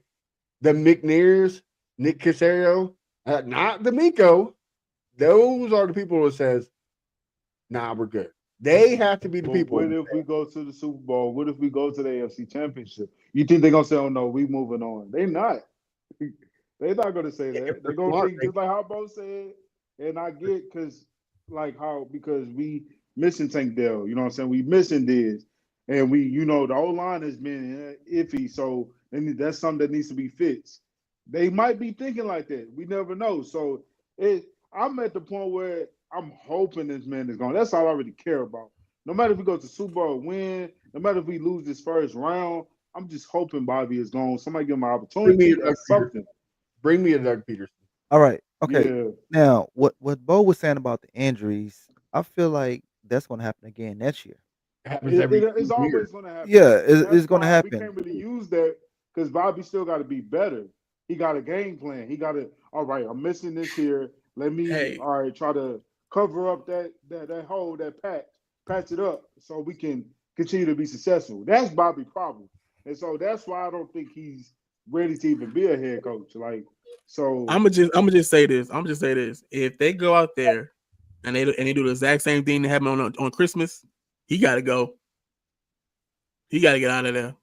S3: the McNairs, Nick Casario, not the Miko, those are the people that says, nah, we're good. They have to be the
S5: But
S3: people.
S5: what if we go to the Super Bowl? What if we go to the AFC Championship? You think they're gonna say, "Oh no, we moving on"? They're not. They're not gonna say that. They're gonna
S3: Smart.
S5: think just like how Bo said. And I get because we missing Tank Dell. You know what I'm saying? We missing Diz, and the whole line has been iffy. So that's something that needs to be fixed. They might be thinking like that. We never know. So I'm at the point where I'm hoping this man is going. That's all I really care about. No matter if we go to Super Bowl win, no matter if we lose this first round, I'm just hoping Bobby is gone. Somebody give him an
S3: Bring me
S5: opportunity
S3: a Doug
S5: or something.
S3: Bring me a Doug Peterson.
S4: All right, okay.
S5: Yeah.
S4: Now, what Bo was saying about the injuries, I feel like that's going to happen again next year.
S3: It happens every
S5: It's
S3: year.
S5: always going to happen.
S4: Yeah,
S5: And that's
S4: it's going to
S5: why we
S4: happen.
S5: can't really use that because Bobby still got to be better. He got a game plan. He got to, all right, I'm missing this here. Let me,
S6: Hey.
S5: all right, try to cover up that hole, that patch it up so we can continue to be successful. That's Bobby's problem. And so that's why I don't think he's ready to even be a head coach. Like, so
S6: I'm gonna just say this. I'm just say this. If they go out there and they do the exact same thing that happened on Christmas, he got to go. He got to get out of there.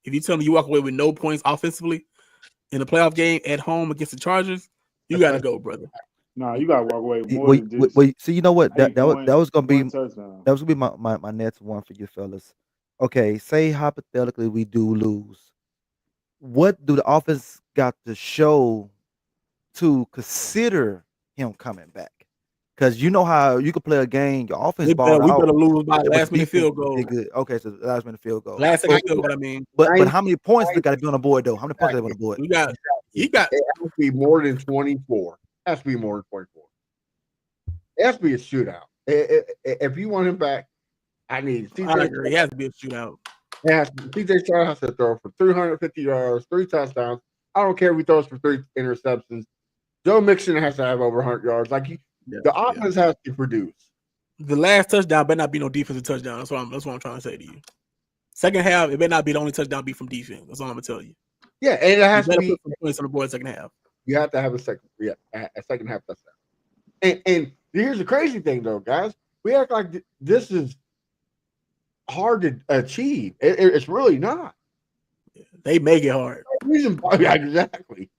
S6: If you tell me you walk away with no points offensively in a playoff game at home against the Chargers, you got to go, brother.
S5: nah, you gotta walk away more
S4: Well,
S5: than just
S4: see, you know what?
S5: 8
S4: That was going to be
S5: one touchdown.
S4: that was gonna be my next one for you fellas. Okay, say hypothetically we do lose. What do the offense got to show to consider him coming back? Because you know how you could play a game, your offense
S6: We
S4: balled out,
S6: better lose by
S4: but
S6: last minute
S4: defense
S6: field goal.
S4: did good. Okay, so last minute field goal.
S6: Last second field goal. I mean,
S4: But how many points they got to be on the board though? How many points they on the board?
S6: you got
S3: It has to be more than 24. It has to be more than 24. It has to be a shootout. If you want him back, I need
S6: I agree. It has to be a shootout.
S3: CJ Stroud has to throw for 350 yards, 3 touchdowns. I don't care if he throws for 3 interceptions. Joe Mixon has to have over 100 yards. The offense has to produce.
S6: The last touchdown better not be no defensive touchdown. That's what I'm trying to say to you. Second half, it better not be the only touchdown be from defense. That's all I'm gonna tell you.
S3: Yeah, and it has to be.
S6: Put some points on the board second half.
S3: You have to have a second half touchdown. And here's the crazy thing, though, guys. We act like this is hard to achieve. It's really not.
S6: They make it hard.
S3: Exactly.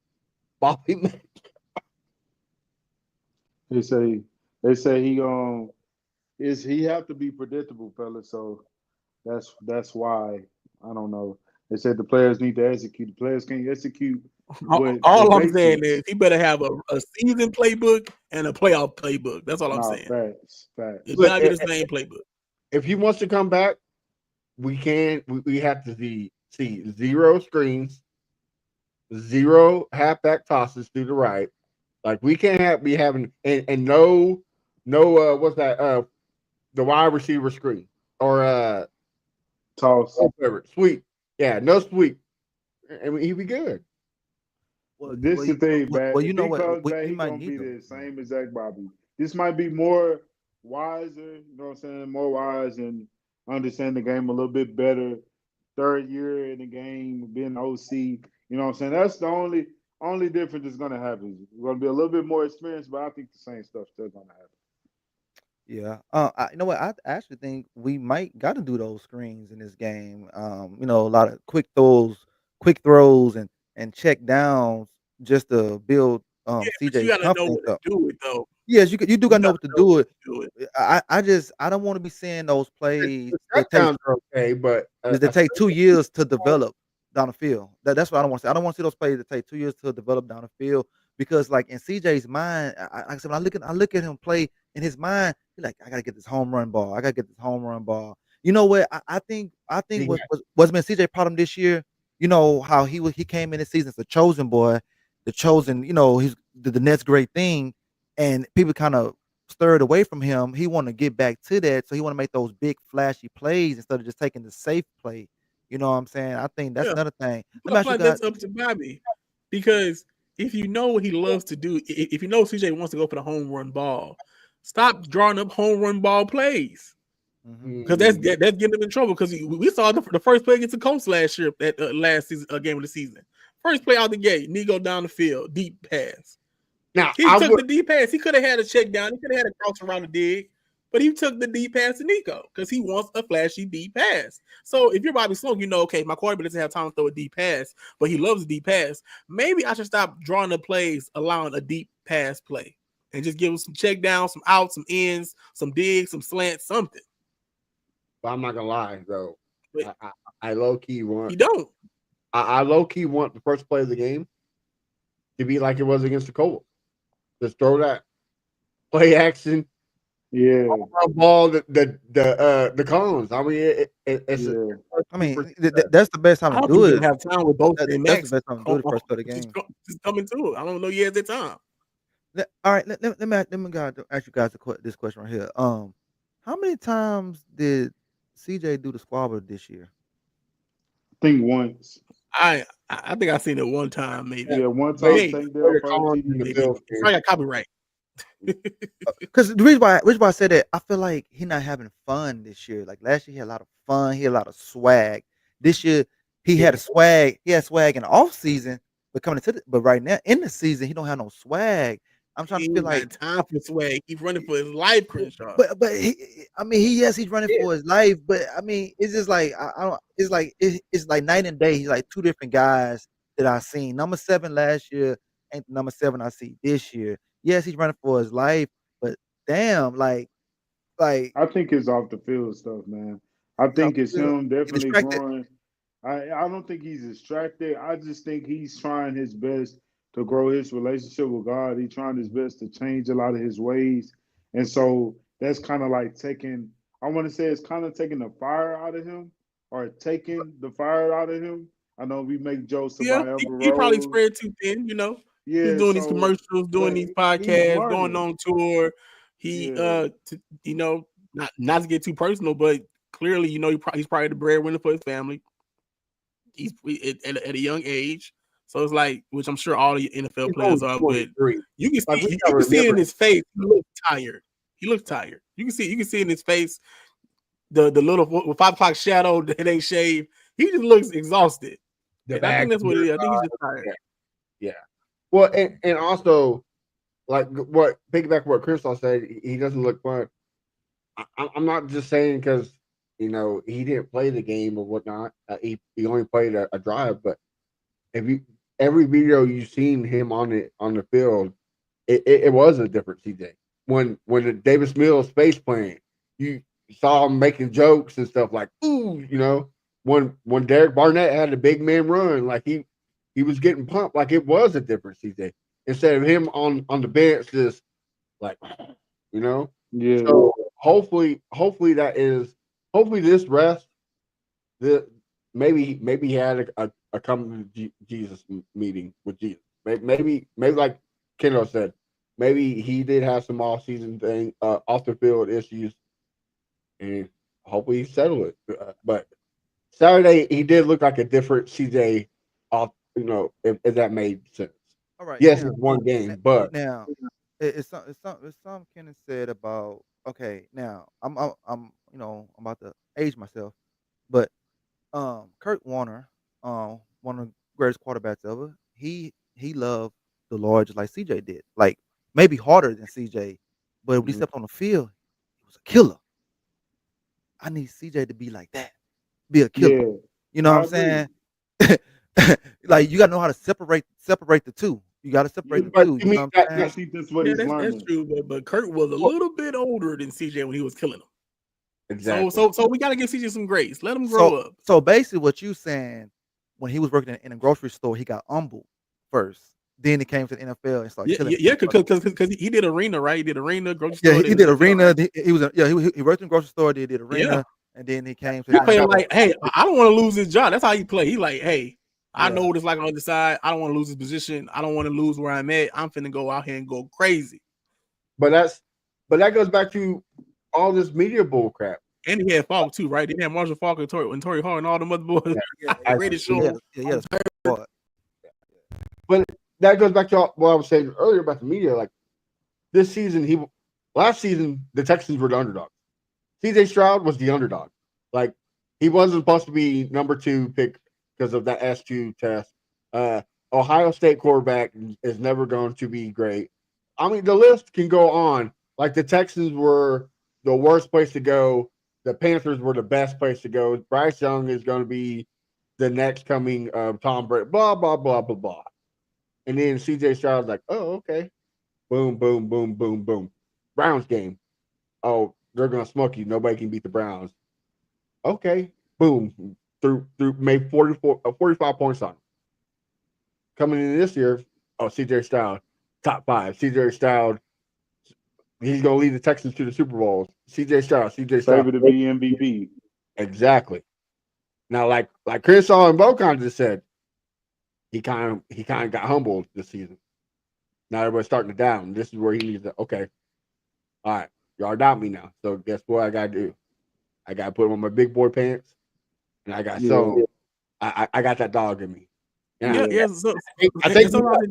S3: Bobby.
S5: They say he have to be predictable, fellas. So that's why I don't know. They said the players need to execute. The players can't execute.
S6: All I'm saying is he better have a season playbook and a playoff playbook. That's all I'm saying.
S5: Facts.
S6: It's not be the same playbook.
S3: If he wants to come back, we have to see 0 screens, 0 halfback tosses to the right. Like we can't be having and no what's that the wide receiver screen or
S5: toss
S3: sweep. Yeah, no sweep. I mean, he'd be good.
S5: Well, this is the thing, man.
S4: Well, you know
S5: what?
S4: We
S5: He
S4: might
S5: gonna be
S4: need
S5: the same exact Bobby. This might be more wiser, you know what I'm saying? More wise and understand the game a little bit better. Third year in the game, being OC, you know what I'm saying? That's the only difference that's gonna happen. We're gonna be a little bit more experienced, but I think the same stuff's still gonna happen.
S4: Yeah. You know what? I actually think we might got to do those screens in this game. A lot of quick throws, and check downs just to build
S6: But
S4: CJ's
S6: you gotta know
S4: confidence
S6: what to
S4: up.
S6: do it though.
S4: Yes, you do got to know what to do it.
S6: Do it.
S4: I don't want to be seeing those plays that take
S3: Touchdowns are okay, but
S4: that take 2 years to develop down the field. That's what I don't want to see. I don't want to see those plays that take 2 years to develop down the field because, like in CJ's mind, like I said, when I look at him play, in his mind, he's like, I gotta get this home run ball. I gotta get this home run ball. You know what? I think
S3: He
S4: what's been CJ problem this year. You know how he came in this season as a chosen boy, the chosen. You know he's the next great thing, and people kind of stirred away from him. He want to get back to that, so he want to make those big flashy plays instead of just taking the safe play. You know what I'm saying? I think that's
S6: Yeah.
S4: another thing. Let
S6: I
S4: me ask
S6: feel
S4: you
S6: like
S4: guys.
S6: that's up to Bobby because if you know what he loves to do, if you know CJ wants to go for the home run ball, stop drawing up home run ball plays
S4: Mhm.
S6: because that's getting him in trouble. Because we saw the first play against the Colts last year at last season game of the season. First play out the gate, Nico down the field, deep pass.
S3: Now
S6: He took the deep pass. He could have had a check down. He could have had a cross around the dig, but he took the deep pass to Nico because he wants a flashy deep pass. So if you're Bobby Sloan, you know, okay, my quarterback doesn't have time to throw a deep pass, but he loves a deep pass. Maybe I should stop drawing the plays, allowing a deep pass play, and just give him some check downs, some outs, some ins, some digs, some slants, something.
S3: But I'm not gonna lie though.
S6: But
S3: I low key want.
S6: he don't.
S3: I low key want the first play of the game to be like it was against the Colts. Just throw that play action
S5: Yeah,
S3: ball the cones. I mean, it's
S5: yeah.
S4: I mean, that's the best time
S6: I
S4: to
S6: don't
S4: do
S6: think
S4: it.
S6: they have time with both and
S4: That's the
S6: Max.
S4: best time to do it the first play of the game.
S6: Just coming to it. I don't know. He has the time.
S4: All right, let me ask you guys this question right here. How many times did CJ do the squabble this year?
S5: I think once.
S6: I think I seen it one time, maybe.
S5: Yeah, one time
S6: Maybe.
S5: Tank Dell first
S6: Maybe.
S5: TD.
S6: I got copyright.
S4: Because the reason why I said that, I feel like he not having fun this year. Like last year, he had a lot of fun. He had a lot of swag. This year, he had a swag. He had swag in the off season, but but right now in the season, he don't have no swag. I'm trying
S6: He
S4: to feel
S6: ain't
S4: like,
S6: got time for swag. He's running for his life, Crenshaw.
S4: but I mean, he's running for his life, but I mean, it's just like I don't. It's like night and day. He's like two different guys that I seen. Number 7 last year ain't the number 7 I see this year. Yes, he's running for his life, but damn, like
S5: I think it's off the field stuff, man. I
S4: he's off
S5: think
S4: the
S5: it's
S4: field.
S5: him
S4: He
S5: definitely
S4: distracted.
S5: growing. I don't think he's distracted. I just think he's trying his best to grow his relationship with God. He's trying his best to change a lot of his ways. And so that's kind of like I want to say it's kind of taking the fire out of him or taking the fire out of him. I know we make jokes
S6: Yeah,
S5: about Amber
S6: he probably
S5: Rose.
S6: spread too thin, you know. He's
S5: Yeah,
S6: doing these
S5: so,
S6: commercials, doing
S5: but
S6: these
S5: he's
S6: podcasts, going
S5: learning.
S6: on tour. He
S5: Yeah.
S6: you know, not to get too personal, but clearly, you know, he's probably the breadwinner for his family. He's at a young age. So it's like, which I'm sure all the NFL
S3: He's
S6: players
S3: only
S6: are, but
S3: 23.
S6: you can
S3: Like, we
S6: see
S3: gotta
S6: it in
S3: remember-
S6: his face. He looks tired. He looks tired. You can see in his face the little 5 o'clock shadow that ain't shaved. He just looks exhausted. And I think that's what it is. I think he's just tired.
S3: Yeah. Well, and also, like what piggyback what Crystal said, he doesn't look fun. I'm not just saying because you know he didn't play the game or whatnot. He only played a drive, but if you every video you've seen him on the field, it was a different CJ. When the Davis Mills face playing, you saw him making jokes and stuff like, ooh, you know, when Derek Barnett had a big man run, like he was getting pumped, like it was a different CJ. Instead of him on the bench, just like, you know.
S5: Yeah.
S3: So hopefully this rest, maybe he had a come to Jesus meeting with Jesus. Maybe like Kendall said, maybe he did have some off season thing, off the field issues, and hopefully he settled it. But Saturday he did look like a different CJ off, you know, if that made sense.
S4: All right,
S3: Yes,
S4: now,
S3: it's one game, but
S4: now it's something Kenneth said about, okay. Now I'm you know, I'm about to age myself, but Kurt Warner, one of the greatest quarterbacks ever, he loved the Lord just like CJ did, like maybe harder than CJ, but when he stepped on the field, he was a killer. I need CJ to be like that, be a killer.
S5: Yeah.
S4: You know
S5: I
S4: what I'm
S5: agree.
S4: saying? Like you gotta know how to separate the two. You gotta separate the
S3: but
S4: two.
S3: to
S4: You
S3: me
S4: know what I'm
S5: I
S4: saying?
S5: think that's what
S6: Yeah,
S5: he's
S6: that's
S5: learning.
S6: true. But Kurt was a little bit older than CJ when he was killing him.
S3: exactly.
S6: So we gotta give CJ some grace. Let him grow up.
S4: So basically, what you saying, when he was working in a grocery store, he got humbled first. Then he came to the NFL and started killing.
S6: Yeah, because he did arena, right? He did arena, grocery
S4: Yeah,
S6: store.
S4: he did arena. He was he worked in grocery store. Did arena,
S6: Yeah.
S4: and then he came to
S6: He
S4: the
S6: playing
S4: NFL.
S6: like, hey, I don't want to lose this job. That's how he play. He like, hey, I
S3: Yeah.
S6: know what it's like on the other side. I don't want to lose this position. I don't want to lose where I'm at. I'm finna go out here and go crazy.
S3: But that goes back to all this media bull crap.
S6: And he had Falk too, right? They had Marshall Falk and Torrey Hart and all them other boys.
S3: I-
S6: Ready to show.
S4: Yeah.
S3: But that goes back to what I was saying earlier about the media. Like this season, last season the Texans were the underdog. CJ Stroud was the underdog. Like he wasn't supposed to be number 2 pick because of that S2 test. Ohio State quarterback is never going to be great. I mean, the list can go on. Like the Texans were the worst place to go. The Panthers were the best place to go. Bryce Young is going to be the next coming of Tom Brady. Blah blah blah blah blah. And then CJ Stroud's like, oh, okay. Boom, boom, boom, boom, boom. Browns game. Oh, they're gonna smoke you. Nobody can beat the Browns. Okay. Boom. Through made 45 points on him. Coming in this year, CJ Stroud, top 5. CJ Stroud, he's gonna lead the Texans to the Super Bowls. CJ Stroud.
S5: Favorite to be MVP.
S3: Exactly. Now, like Chris and Bocon just said, he kind of got humbled this season. Now everybody's starting to doubt him. This is where he needs to. Okay, all right, y'all doubt me now. So guess what I gotta do? I gotta put on my big boy pants, and I got I got that dog in me. And
S6: Yeah. So,
S3: I think
S6: sometimes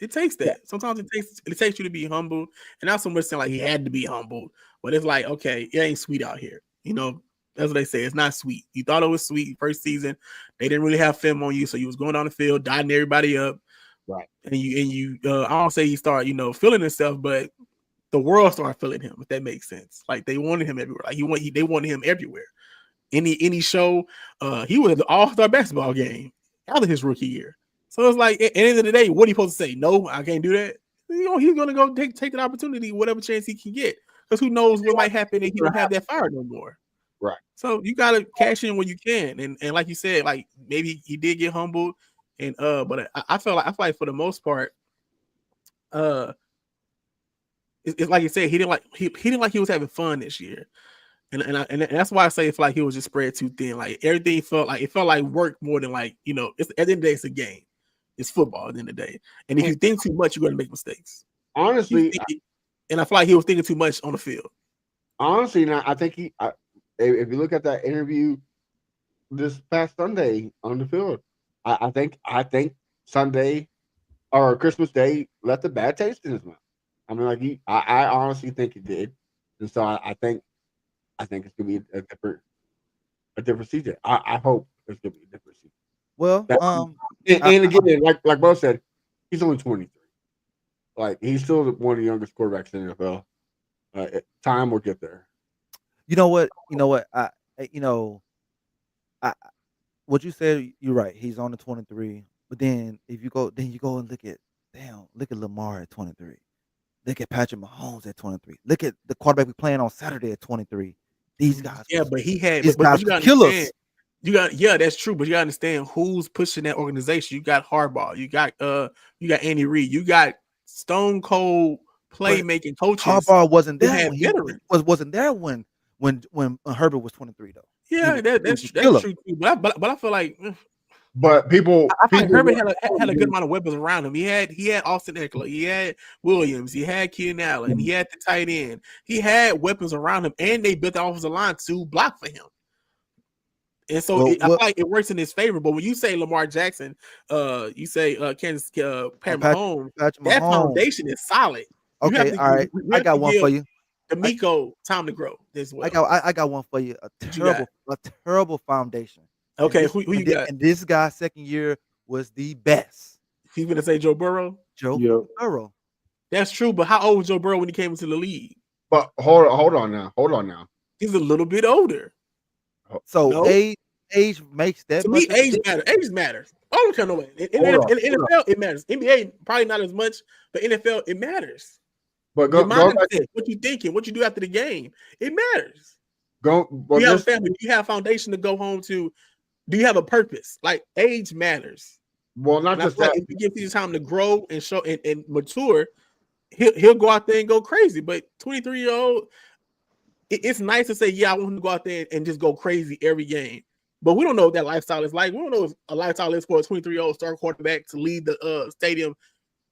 S6: it takes that. Sometimes it takes you to be humble, and not so much saying like he had to be humble, but it's like, okay, it ain't sweet out here. You know, that's what they say. It's not sweet. You thought it was sweet first season. They didn't really have film on you, so you was going down the field, dotting everybody up.
S3: Right.
S6: And you I don't say he started, feeling himself, but the world started feeling him, if that makes sense. Like they wanted him everywhere. Like they wanted him everywhere. Any show, he was at the All-Star basketball game after his rookie year. So it's like at the end of the day, what are you supposed to say? No, I can't do that. He's gonna go take that opportunity, whatever chance he can get. Because who knows what might happen if he don't have that fire no more.
S3: Right.
S6: So you gotta cash in when you can. And like you said, like maybe he did get humbled. And but I feel like for the most part, it's like you said, he didn't like he was having fun this year. And that's why I say it's like he was just spread too thin. Like everything felt like work more than like, it's at the end of the day, it's a game. It's football at the end of the day. And if you think too much, you're gonna make mistakes.
S3: Honestly,
S6: and I feel like he was thinking too much on the field.
S3: Honestly, now I think if you look at that interview this past Sunday on the field, I think Sunday or Christmas Day left a bad taste in his mouth. I mean, like I honestly think it did, and so I think it's gonna be a different CJ. I hope it's gonna be a different CJ.
S4: Well,
S3: and again, like Bo said, he's only 23. Like he's still one of the youngest quarterbacks in the NFL. Time will get there.
S4: You know what? What you said, you're right. He's on the 23. But then you go and look at Lamar at 23. Look at Patrick Mahomes at 23. Look at the quarterback we playing on Saturday at 23. These guys.
S6: Yeah, but he had
S4: these guys
S6: you
S4: kill us.
S6: That's true, but you gotta understand who's pushing that organization. You got Harbaugh, you got Andy Reid, you got stone cold playmaking coaches.
S4: Harbaugh wasn't there.
S6: Wasn't
S4: there when Herbert was 23 though.
S6: Yeah, that's true too. But I feel like.
S3: But
S6: I think Herbert had a good amount of weapons around him. He had Austin Eckler, he had Williams, he had Keenan Allen, he had the tight end, he had weapons around him, and they built the offensive line to block for him. And so I feel like it works in his favor. But when you say Lamar Jackson, you say Kansas Patrick Mahomes, that foundation is solid.
S4: Okay, all right. I got one for you.
S6: D'Amico, time to grow as well.
S4: I got one for you. A terrible foundation.
S6: Okay, who you got?
S4: And this guy's second year was the best.
S6: He's gonna say Joe Burrow.
S4: Burrow.
S6: That's true, but how old was Joe Burrow when he came into the league?
S3: But hold on now.
S6: He's a little bit older.
S4: So age makes that.
S6: To me, age matters. Age matters. I don't care no way. In NFL, it matters. NBA probably not as much, but NFL it matters.
S3: But
S6: what you thinking, what you do after the game, it matters. You have a family. Do you have a foundation to go home to? Do you have a purpose? Like age matters.
S3: Well, not
S6: And I
S3: just
S6: feel like
S3: that.
S6: if you give CJ time to grow and show and mature, he'll go out there and go crazy. But 23-year-old, it's nice to say, yeah, I want him to go out there and just go crazy every game. But we don't know what that lifestyle is like. We don't know if a lifestyle is for a 23-year-old star quarterback to lead the stadium,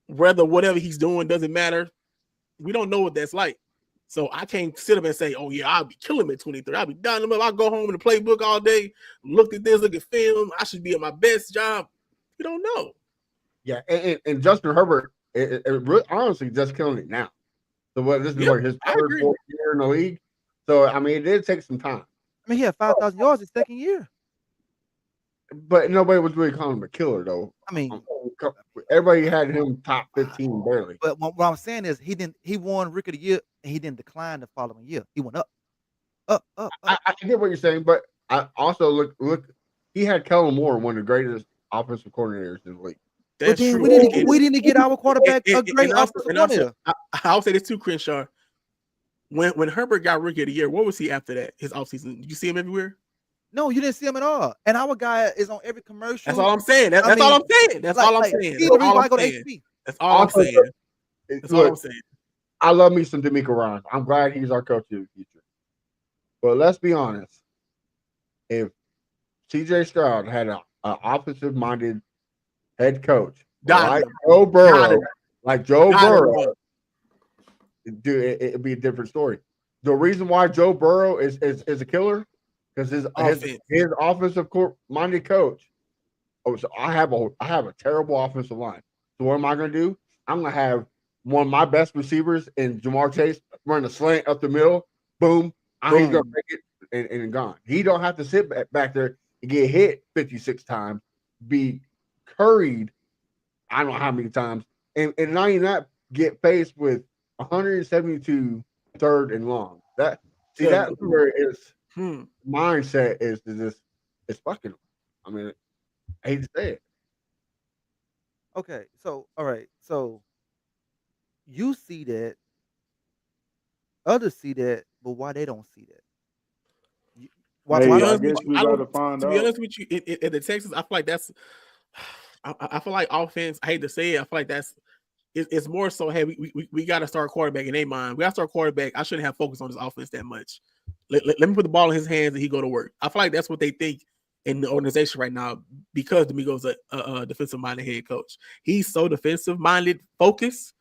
S6: whether whatever he's doing doesn't matter. We don't know what that's like. So I can't sit up and say, oh, yeah, I'll be killing him at 23. I'll be down him up. I'll go home in the playbook all day, look at this, look at film. I should be at my best job. We don't know.
S3: Yeah, and Justin Herbert, really, honestly, just killing it now. So this is
S6: Yep,
S3: like his
S6: I
S3: third,
S6: agree.
S3: fourth year in the league. So I mean, it did take some time,
S4: I mean, he had 5,000 yards his second year.
S3: but nobody was really calling him a killer, though.
S4: I mean,
S3: Everybody had him top 15 barely.
S4: but what I'm saying is he won Rookie of the Year and he didn't decline the following year. He went up, up, up, up.
S3: I get what you're saying, but I also look. He had Kellen Moore, one of the greatest offensive coordinators in the league.
S4: But
S6: That's
S4: then
S6: true.
S4: we didn't get our quarterback a great offensive coordinator.
S6: I'll say this too, Crenshaw. When Herbert got Rookie of the Year, what was he after that? His offseason? Did you see him everywhere?
S4: No, you didn't see him at all. And our guy is on every commercial.
S6: That's all I'm saying. That's all I'm saying. That's all I'm saying.
S4: He the reason why I go to HP.
S6: That's all I'm saying. That's all I'm saying.
S3: I love me some D'Amico Ryans. I'm glad he's our coach of the future. But let's be honest. If CJ Stroud had an offensive-minded head coach like Joe Burrow, dude, it'd be a different story. The reason why Joe Burrow is a killer because his offensive-minded coach. Oh, so I have a terrible offensive line. So what am I going to do? I'm going to have one of my best receivers in Jamar Chase run a slant up the middle. Boom. He's going to make it and gone. He don't have to sit back there and get hit 56 times, be curried I don't know how many times, and now you not get faced with 172 third and long. That's where his mindset is to just it's fucking. I mean, I hate to say it.
S4: Okay, so all right, so you see that, others see that, but why they don't see that?
S5: I guess we gotta find out.
S6: To be honest with you, in the Texans, I feel like that's. I feel like offense. I hate to say it. I feel like it's more so. Hey, we got to start quarterback in their mind. We got to start quarterback. I shouldn't have focused on this offense that much. Let me put the ball in his hands and he go to work. I feel like that's what they think in the organization right now because D'Amico's a defensive-minded head coach. He's so defensive-minded, focused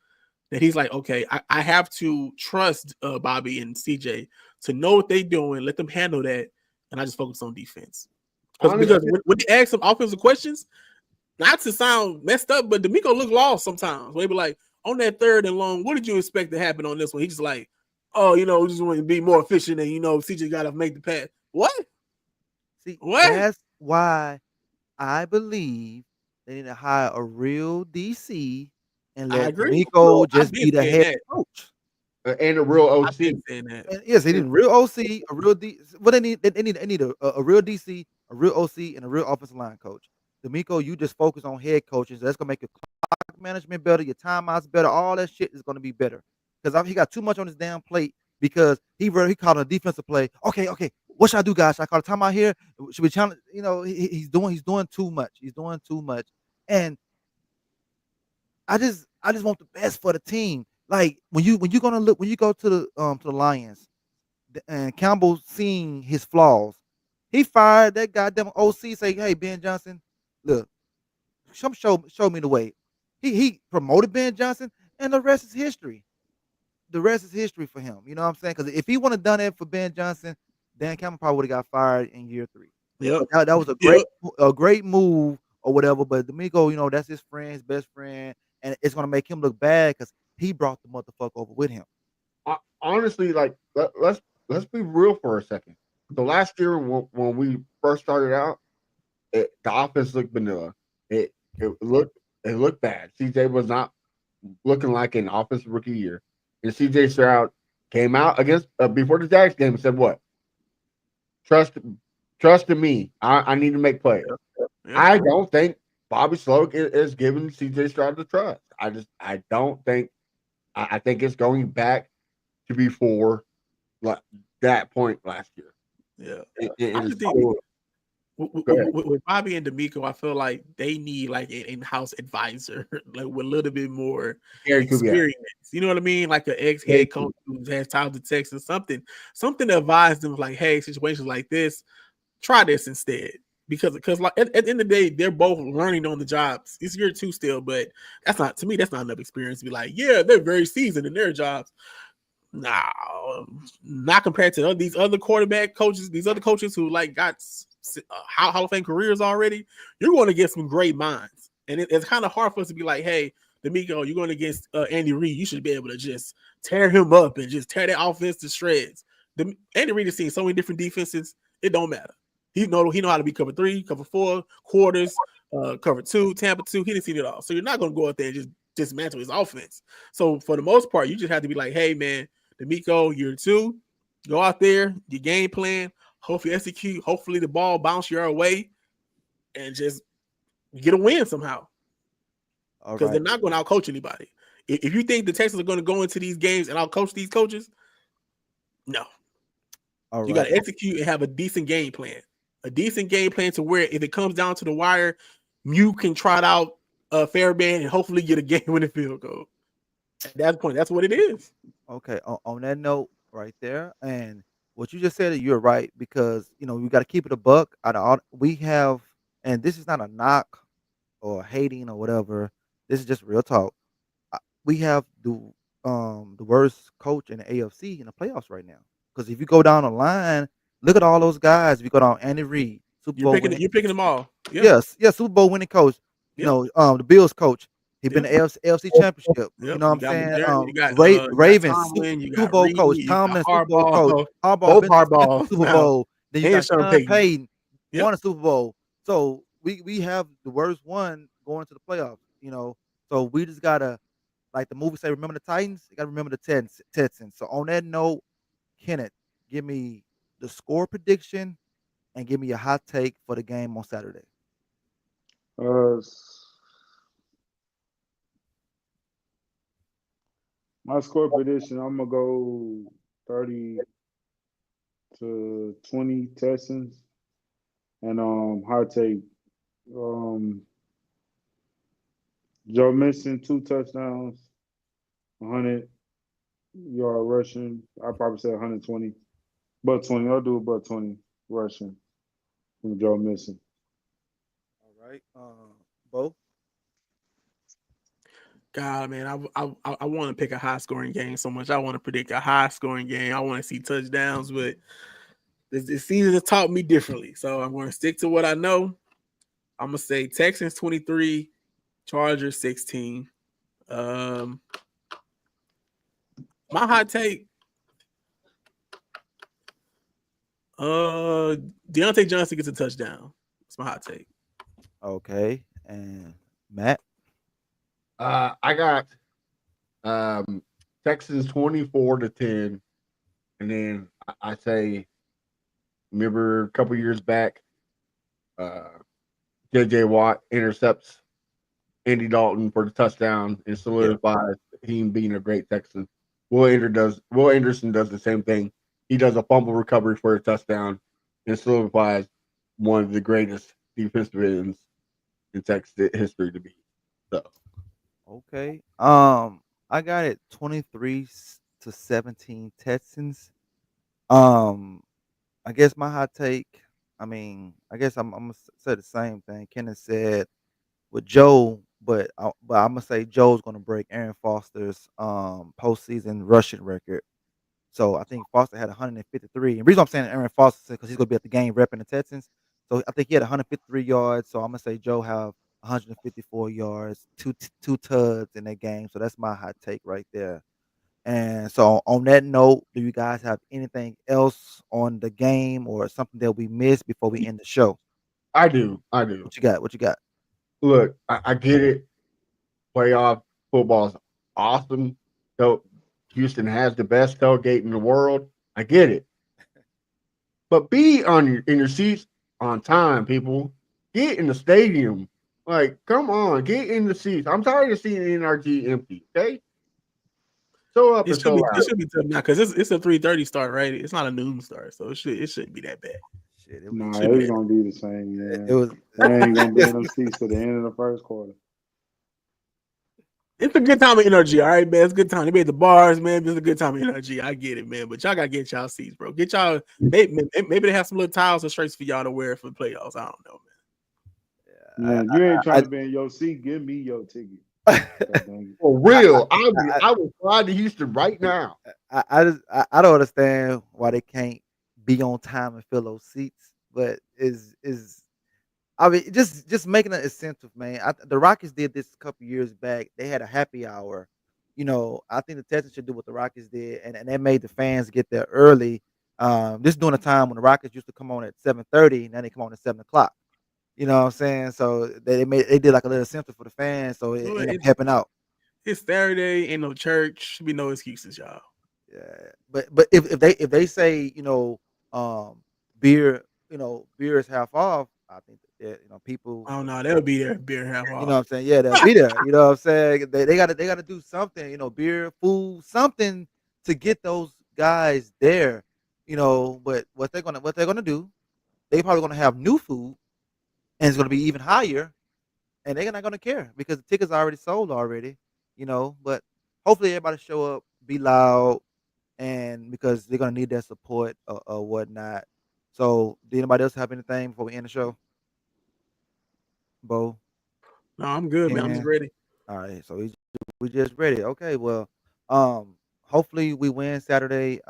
S6: that he's like, okay, I have to trust Bobby and CJ to know what they're doing, let them handle that, and I just focus on defense. Because when they ask some offensive questions, not to sound messed up, but D'Amico look lost sometimes. They be like, on that third and long, what did you expect to happen on this one? He's just like, oh, we just want to be more efficient and, CJ got to make the pass. What?
S4: See, that's why I believe they need to hire a real DC and let D'Amico just be the head coach.
S3: And a real OC.
S4: Yes, they need a real OC, a real D. What they need a real DC, a real OC, and a real offensive line coach. D'Amico, you just focus on head coaches. That's gonna make your clock management better, your timeouts better. All that shit is gonna be better because he got too much on his damn plate because he called a defensive play. Okay, what should I do, guys? Should I call a timeout here? Should we challenge? He's doing too much. He's doing too much, and I just want the best for the team. Like when you go to the Lions, and Campbell seeing his flaws, he fired that goddamn OC. Say, hey, Ben Johnson, look, show me the way. He promoted Ben Johnson, and the rest is history. The rest is history for him. You know what I'm saying? Because if he wouldn't have done it for Ben Johnson, Dan Campbell probably would have got fired in year 3.
S6: Yeah,
S4: that was a great move or whatever. But D'Amico, that's his friend, his best friend, and it's gonna make him look bad because he brought the motherfucker over with him.
S3: Honestly, like let's be real for a second. The last year when we first started out, the offense looked vanilla. It looked bad. CJ was not looking like an offensive rookie year. And CJ Stroud came out against before the Jags game and said, "What? Trust in me. I need to make plays." Yeah. I don't think Bobby Sloak is giving CJ Stroud the trust. I don't think. I think it's going back to before that point last year.
S6: Yeah, With Bobby and D'Amico, I feel like they need like an in-house advisor, like with a little bit more experience. You know what I mean? Like an ex-head coach who has ties to Texas, something to advise them like, hey, situations like this, try this instead. Because like at the end of the day, they're both learning on the jobs. It's year 2 still, but that's not enough experience to be like, yeah, they're very seasoned in their jobs. No, not compared to these other quarterback coaches, these other coaches who like got Hall of Fame careers already. You're going to get some great minds, and it's kind of hard for us to be like, "Hey, D'Amico, you're going against Andy Reid. You should be able to just tear him up and just tear that offense to shreds." Andy Reid has seen so many different defenses. It don't matter. He know how to be cover 3, cover 4, quarters, cover 2, Tampa 2. He didn't see it all. So you're not going to go out there and just dismantle his offense. So for the most part, you just have to be like, "Hey, man, D'Amico, year 2, go out there, your game plan, hopefully execute, hopefully the ball bounce your way, and just get a win somehow." Because they're not going to outcoach anybody. If you think the Texans are going to go into these games and outcoach these coaches, no. You got to execute and have a decent game plan. A decent game plan to where if it comes down to the wire, you can trot out a fair band and hopefully get a game-winning field goal. At that point, that's what it is.
S4: Okay, on that note right there, and what you just said, you're right because we got to keep it a buck. Out of all we have, and this is not a knock or hating or whatever. This is just real talk. We have the worst coach in the AFC in the playoffs right now. Because if you go down the line, look at all those guys. If you go down Andy Reid, Super Bowl winning.
S6: You're picking them all.
S4: Yes, Super Bowl winning coach. The Bills coach. He been the AFC Championship. You know what I'm saying?
S6: You got
S4: Ravens,
S6: Tomlin, you
S4: Super
S6: got
S4: Bowl
S6: Reed,
S4: coach,
S6: you got
S4: Tomlin, Super Bowl coach,
S6: Harbaugh,
S4: Super Bowl. Then you got Sean Payton,
S6: Yep.
S4: won a Super Bowl. So we have the worst one going to the playoffs. So we just gotta, like the movie say, remember the Titans. You gotta remember the Texans. So on that note, Kenneth, give me the score prediction and give me a hot take for the game on Saturday.
S5: My score prediction, I'm gonna go 30-20 Texans, and hot take. Joe Mixon 2 touchdowns, 100-yard rushing. I probably say 120, but 20. I'll do about 20 rushing from Joe Mixon.
S4: All right, Bo.
S6: God, man, I want to pick a high scoring game so much. I want to predict a high scoring game. I want to see touchdowns, but this season has taught me differently. So I'm going to stick to what I know. I'm gonna say Texans 23, Chargers 16. My hot take. Deontay Johnson gets a touchdown. That's my hot take.
S4: Okay, and Matt.
S3: I got Texans 24-10, and then I say, remember a couple years back, JJ Watt intercepts Andy Dalton for the touchdown and solidifies him being a great Texan. Will Anderson does the same thing. He does a fumble recovery for a touchdown and solidifies one of the greatest defensive ends in Texas history to be. So,
S4: okay, I got it 23-17 Texans. I guess my hot take. I guess I'm gonna say the same thing Kenneth said with Joe, but I'm gonna say Joe's gonna break Aaron Foster's postseason rushing record. So I think Foster had 153. And the reason I'm saying Aaron Foster is because he's gonna be at the game repping the Texans. So I think he had 153 yards. So I'm gonna say Joe have 154 yards, two tuds in that game. So that's my hot take right there. And so on that note, do you guys have anything else on the game or something that we missed before we end the show?
S3: I do.
S4: What you got? What you got?
S3: Look, I get it. Playoff football is awesome. So Houston has the best tailgate in the world. I get it. But be in your seats on time, people. Get in the stadium. Like, come on, get in the seats. I'm tired of seeing NRG empty. Okay. So up
S6: It should be tough now because it's a 3:30 start, right? It's not a noon start, so it shouldn't be that bad.
S4: shit.
S5: Nah,
S6: Should be
S5: it's gonna be the same,
S4: it
S5: man.
S4: was.
S5: They ain't gonna be in them seats to the end of the first quarter.
S6: It's a good time of energy, all right, man. It's a good time. They made the bars, man. It's a good time of energy. I get it, man. But y'all gotta get y'all seats, bro. Get y'all. Maybe they have some little towels and shirts for y'all to wear for the playoffs. I don't know,
S5: Man, you ain't trying to be in your seat. Give me your ticket.
S3: For real, I will fly to Houston right now.
S4: I don't understand why they can't be on time and fill those seats, but is I mean just making an incentive, man. The Rockets did this a couple years back. They had a happy hour. You know, I think the Texans should do what the Rockets did, and that made the fans get there early. This during a time when the Rockets used to come on at 7:30, now they come on at 7 o'clock. You know what I'm saying? So they did like a little incentive for the fans, so it
S6: man.
S4: ended up helping out.
S6: It's Saturday, ain't no church. Should be no excuses, y'all.
S4: Yeah, but if they say beer beer is half off, I think that people,
S6: Oh no, they'll be there. Beer half
S4: you know
S6: off.
S4: what I'm saying, yeah, they'll be there. You know what I'm saying, they gotta do something, beer, food, something to get those guys there. But what they're gonna do, they probably gonna have new food, and it's gonna be even higher, and they're not gonna care because the tickets are already sold already. But hopefully everybody show up, be loud, and because they're gonna need that support or whatnot. So, do anybody else have anything before we end the show? Bo,
S6: No, I'm good, man. I'm just
S4: Ken?
S6: ready.
S4: All right, so we just ready. Okay, well, hopefully we win Saturday.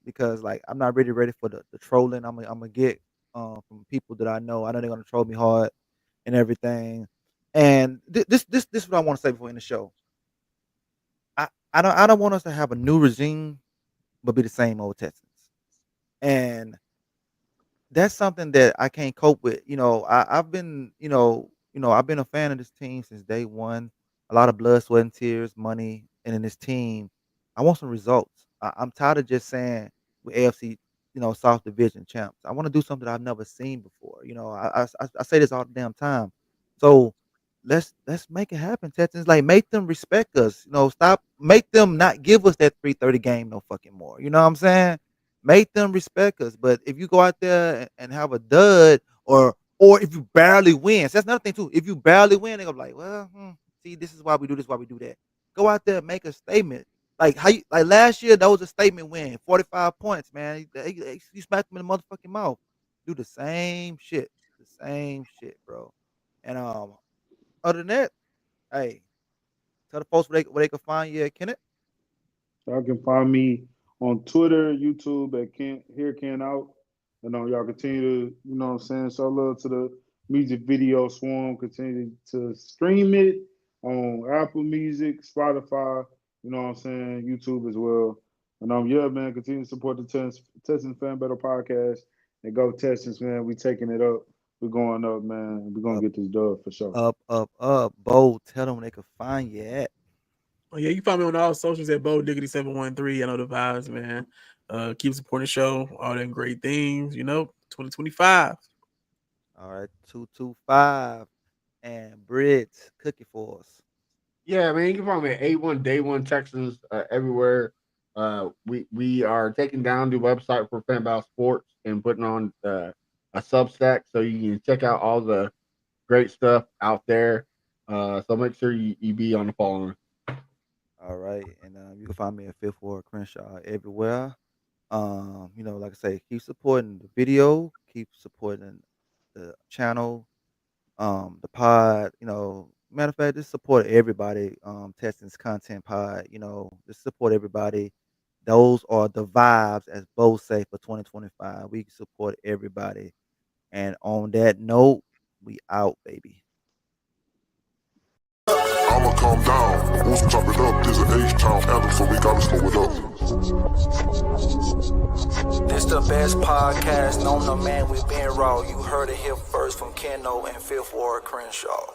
S4: Because like I'm not really ready for the trolling. I'm gonna get from people that I know. I know they're gonna troll me hard and everything. And this is what I want to say before we end the show. I don't want us to have a new regime, but be the same old Texans. And that's something that I can't cope with. I've been, I've been a fan of this team since day one. A lot of blood, sweat, and tears, money, and in this team, I want some results. I'm tired of just saying with AFC, South Division champs. I want to do something I've never seen before. I say this all the damn time. So let's make it happen, Texans. Like make them respect us. Stop, make them not give us that 3:30 game no fucking more. You know what I'm saying? Make them respect us. But if you go out there and have a dud, or if you barely win, so that's another thing too. If you barely win, they're gonna be like, well, see, this is why we do this, why we do that. Go out there, and make a statement. Like like last year, that was a statement win, 45 points, man. You smacked them in the motherfucking mouth. Do the same shit, bro. And other than that, hey, tell the folks where they can find you at Kenneth.
S5: Y'all can find me on Twitter, YouTube at Ken Out. Y'all continue to, what I'm saying, show love to the music video swarm. Continue to stream it on Apple Music, Spotify, what I'm saying, YouTube as well. And yeah, man, continue to support the Texans Fan Battle Podcast. And go Texans, man. We taking it up. We're going up, man. We're gonna get this dub for sure.
S4: Up. Bo, tell them where they can find you at.
S6: Oh yeah, you can find me on all socials at Bo Diggity 713. I know the vibes, man. Keep supporting the show, all them great things, 2025.
S4: All right, 225 and Brits cookie for us.
S3: Yeah, man, you can find me at A1 Day One Texans everywhere. We are taking down the website for Fan Battle Sports and putting on a Substack so you can check out all the great stuff out there. So make sure you be on the following.
S4: All right, and you can find me at Fifth Ward Crenshaw everywhere. Like I say, keep supporting the video, keep supporting the channel, the pod. Matter of fact, just support everybody. Texans Content Pod. Just support everybody. Those are the vibes, as Bo say, for 2025. We can support everybody. And on that note, we out, baby.
S7: I'ma calm down. Once we chop it up, there's an H-Town anthem, so we gotta slow it up.
S8: This the best podcast known to man. We been raw. You heard it here first from Keno and Fifth Ward Crenshaw.